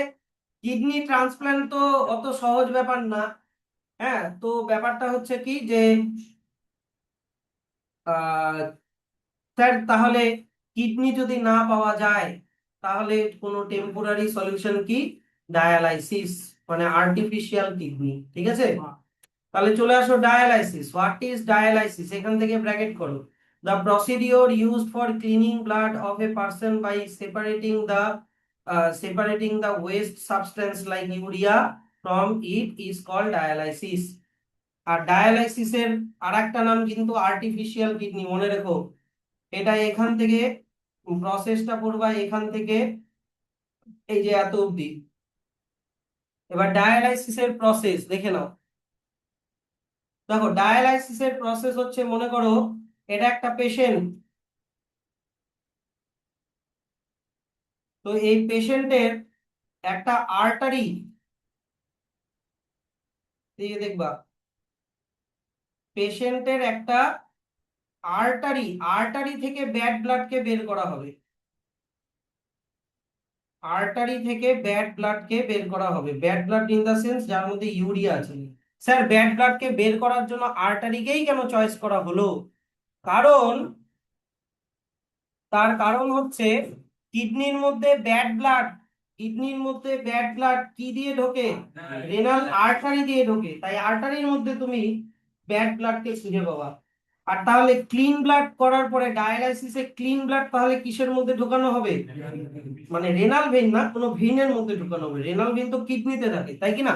কিডনি ট্রান্সপ্ল্যান্ট তো অত সহজ ব্যাপার না। হ্যাঁ, তো ব্যাপারটা হচ্ছে কি যে আহ স্যার তাহলে কিডনি যদি না পাওয়া যায় তাহলে কোনো টেম্পোরারি সলিউশন কি, ডায়ালাইসিস মানে আর্টিফিশিয়াল কিডনি, ঠিক আছে। তাহলে চলে আসো ডায়ালাইসিস। হোয়াট ইজ ডায়ালাইসিস, এখান থেকে ব্র্যাকেট করো। The procedure used for cleaning blood of a person by separating the waste substance like urea from it is called dialysis. আর ডায়ালাইসিসের আর একটা নাম কিন্তু আর্টিফিশিয়াল কিডনি, মনে রেখো। এটা এখান থেকে প্রসেসটা করবা, এখান থেকে এই যে এত অবধি। এবার ডায়ালাইসিসের প্রসেস দেখে নাও। দেখো ডায়ালাইসিসের প্রসেস হচ্ছে, মনে করো এটা একটা পেশেন্ট। তো এই পেশেন্টের একটা আর্টারি দিয়ে দেখবা, পেশেন্টের একটা আর্টারি থেকে ব্যাড ব্লাডকে বের করা হবে। আর্টারি থেকে ব্যাড ব্লাডকে বের করা হবে, bad blood in the sense যার মধ্যে ইউরিয়া আছে। স্যার ব্যাড ব্লাডকে বের করার জন্য আর্টারিকেই কেন চয়েস করা হলো? কারণ তার কারণ হচ্ছে কিডনির মধ্যে ব্যাড ব্লাড, কিডনির মধ্যে ব্যাড ব্লাড কি দিয়ে ঢোকে? রেনাল আর্টারি দিয়ে ঢোকে। তাই আর্টারির মধ্যে তুমি ব্যাড ব্লাডকে খুঁজে পাবা। আর তাহলে ক্লিন ব্লাড করার পরে ডায়ালাইসিসে ক্লিন ব্লাড তাহলে কিসের মধ্যে ঢোকানো হবে? মানে রেনাল ভেইন না, কোনো ভেইনের মধ্যে ঢোকানো হবে। রেনাল ভেইন তো কিডনিতে থাকে, তাই কি না?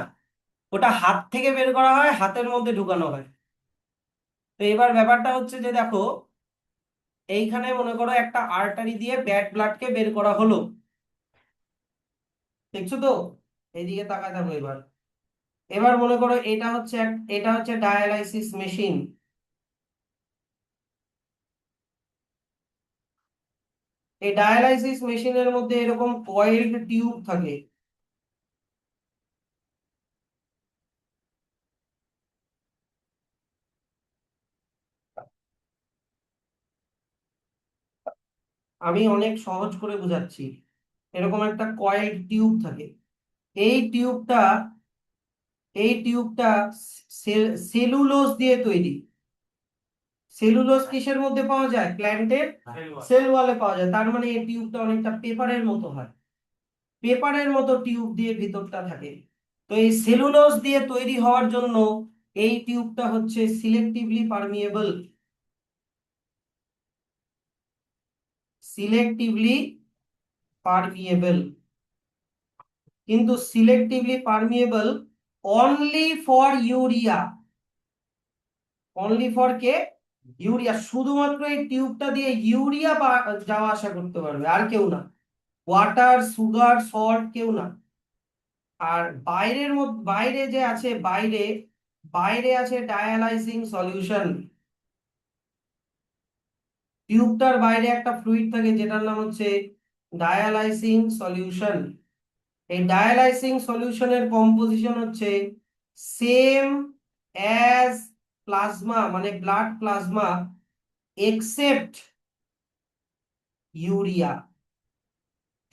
ওটা হাত থেকে বের করা হয়, হাতের মধ্যে ঢোকানো হয়। তো এবার ব্যাপারটা হচ্ছে যে দেখো, এইখানে মনে করো একটা আর্টারি দিয়ে ব্যাড ব্লাডকে বের করা হলো, দেখছো তো? এইদিকে তাকায় থাকো এবার। এবার মনে করো এটা হচ্ছে ডায়ালাইসিস মেশিন। এই ডায়ালাইসিস মেশিনের মধ্যে এরকম কয়েলড টিউব থাকে। আমি অনেক সহজ করে বোঝাচ্ছি। এরকম একটা কয়েলড টিউব থাকে। এই টিউবটা এই টিউবটা সেলুলোজ দিয়ে তৈরি। সেলুলোজ কিসের মধ্যে পাওয়া যায়? প্ল্যান্টের সেল ওয়ালে পাওয়া যায়। তার মানে এই টিউবটা অনেকটা পেপারের মতো হয়, পেপারের মতো টিউব দিয়ে ভিতরটা থাকে। তো এই সেলুলোজ দিয়ে তৈরি হওয়ার জন্য এই টিউবটা হচ্ছে সিলেক্টিভলি পারমিয়েবল। সিলেক্টিভলি পারমিয়েবল, কিন্তু selectively permeable only for urea. Only for K? Urea. শুধুমাত্র এই টিউবটা দিয়ে ইউরিয়া যাওয়া আসা করতে পারবে, আর কেউ না। ওয়াটার, সুগার, সল্ট কেউ না। আর বাইরের মধ্যে, বাইরে যে আছে, বাইরে বাইরে আছে ডায়ালাইজিং সলিউশন। টিউবটার বাইরে একটা ফ্লুইড থাকে যেটার নাম হচ্ছে ডায়ালাইজিং সলিউশন। এই ডায়ালাইজিং সলিউশনের কম্পোজিশন হচ্ছে সেম অ্যাজ প্লাজমা, মানে ব্লাড প্লাজমা, এক্সেপ্ট ইউরিয়া।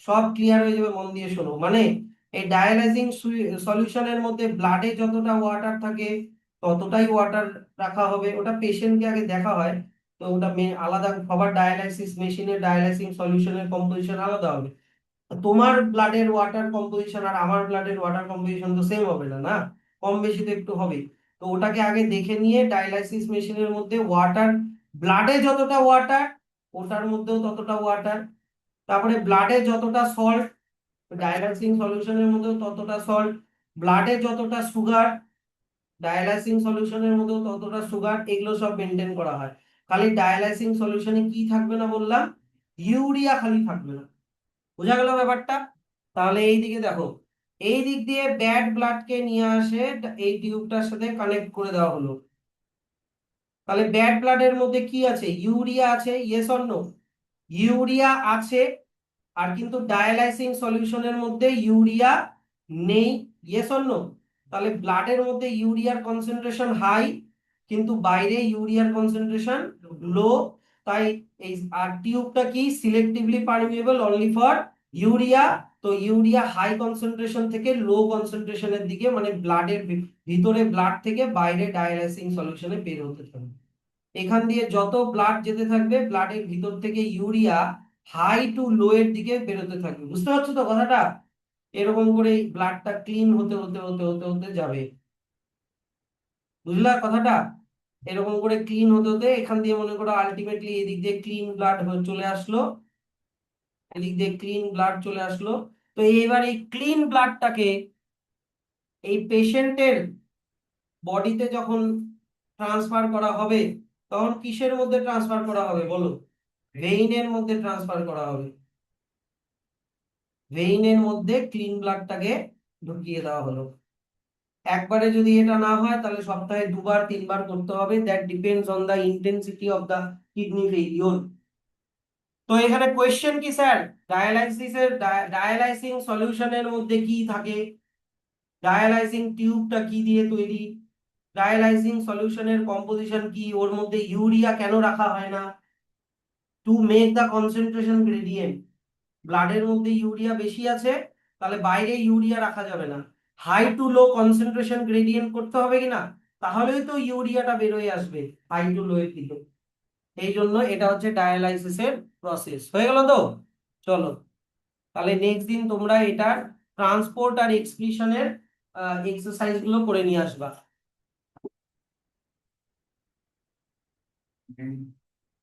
সব ক্লিয়ার হয়ে যাবে, মন দিয়ে শোনো। মানে এই ডায়ালাইজিং সলিউশনের মধ্যে ব্লাডে যতটা ওয়াটার থাকে ততটাই ওয়াটার রাখা হবে। ওটা পেশেন্টকে আগে দেখা হয়, তো ওটা আলাদা। সবার ডায়ালাইসিস মেশিনের ডায়ালাইজিং সলিউশনের কম্পোজিশন আলাদা হবে। তোমার ব্লাডের ওয়াটার কম্পোজিশন আর আমার ব্লাডের ওয়াটার কম্পোজিশন তো সেম হবে না, না? কম বেশি তো একটু হবে। তো ওটাকে আগে দেখে নিয়ে ডায়ালাইসিস মেশিনের মধ্যে ওয়াটার, ব্লাডে যতটা ওয়াটার ওটার মধ্যেও ততটা ওয়াটার। তারপরে ব্লাডে যতটা সল্ট, ডায়ালাইসিং সলিউশনের মধ্যেও ততটা সল্ট। ব্লাডে যতটা সুগার, ডায়ালাইসিং সলিউশনের মধ্যেও ততটা সুগার। এগুলো সব মেনটেন করা হয়। খালি ডায়ালাইসিং সলিউশনে কি থাকবে না বললাম? ইউরিয়া খালি থাকবে না। বোঝা গেল ব্যাপারটা? তাহলে এই দিকে দেখো, এই দিক দিয়ে ব্যাড ব্লাডকে নিয়ে আসে, এই টিউবটার সাথে কানেক্ট করে দেওয়া হলো। তাহলে ব্যাড ব্লাডের মধ্যে কি আছে? ইউরিয়া আছে, ইয়েস অর নো? ইউরিয়া আছে। আর কিন্তু ডায়ালাইসিং সলিউশনের মধ্যে ইউরিয়া নেই, ইয়েস অর নো? তাহলে ব্লাডের মধ্যে ইউরিয়ার কনসেন্ট্রেশন হাই, কিন্তু বাইরে ইউরিয়ার কনসেন্ট্রেশন লো। তাই এই আর টিউবটা কি? Selectively permeable only for urea. তো ইউরিয়া হাই কনসেন্ট্রেশন থেকে লো কনসেন্ট্রেশনের দিকে, মানে ব্লাডের ভিতরে, ব্লাড থেকে বাইরে ডায়ালাইসিং সলিউশনে বের হতে থাকবে। এখান দিয়ে যত ব্লাড যেতে থাকবে, ব্লাডের ভিতর থেকে ইউরিয়া হাই টু লো এর দিকে বেরোতে থাকবে। বুঝতে পারছো তো কথাটা? এরকম করে ব্লাডটা ক্লিন হতে হতে হতে হতে হতে যাবে। বুঝলা কথাটা? এরকম করে ক্লিন হতে হতে এখান দিয়ে মনে করো আলটিমেটলি এদিক দিয়ে ক্লিন ব্লাড চলে আসলো, এদিক দিয়ে ক্লিন ব্লাড চলে আসলো। তো এবার এই ক্লিন ব্লাডটাকে এই পেশেন্টের বডিতে যখন ট্রান্সফার করা হবে, তখন কিসের মধ্যে ট্রান্সফার করা হবে বলো? ভেইনের মধ্যে ট্রান্সফার করা হবে। ভেইনের মধ্যে ক্লিন ব্লাডটাকে ঢুকিয়ে দেওয়া হলো। একবারে যদি এটা না হয় তাহলে সপ্তাহে 2 বার 3 বার করতে হবে, that depends on the intensity of the kidney failure. তো এখানে কোয়েশ্চেন কি স্যার, ডায়ালাইসিসের ডায়ালাইসিং সলিউশনের মধ্যে কি থাকে, ডায়ালাইসিং টিউবটা কি দিয়ে তৈরি, ডায়ালাইসিং সলিউশনের কম্পোজিশন কি, ওর মধ্যে ইউরিয়া কেন রাখা হয় না? To make the concentration gradient. ব্লাডের মধ্যে ইউরিয়া বেশি আছে, তাহলে বাইরে ইউরিয়া রাখা যাবে না, high to low concentration gradient করতে হবে কিনা, তাহলেই তো ইউরিয়াটা বেরোয় আসবে হাই টু লো এর দিকে। এই জন্য এটা হচ্ছে ডায়ালাইসিসের প্রসেস। হয়ে গেল তো? চলো, তাহলে নেক্সট দিন তোমরা এটা ট্রান্সপোর্ট আর এক্সক্রিশনের এক্সারসাইজ গুলো করে নিয়ে আসবা।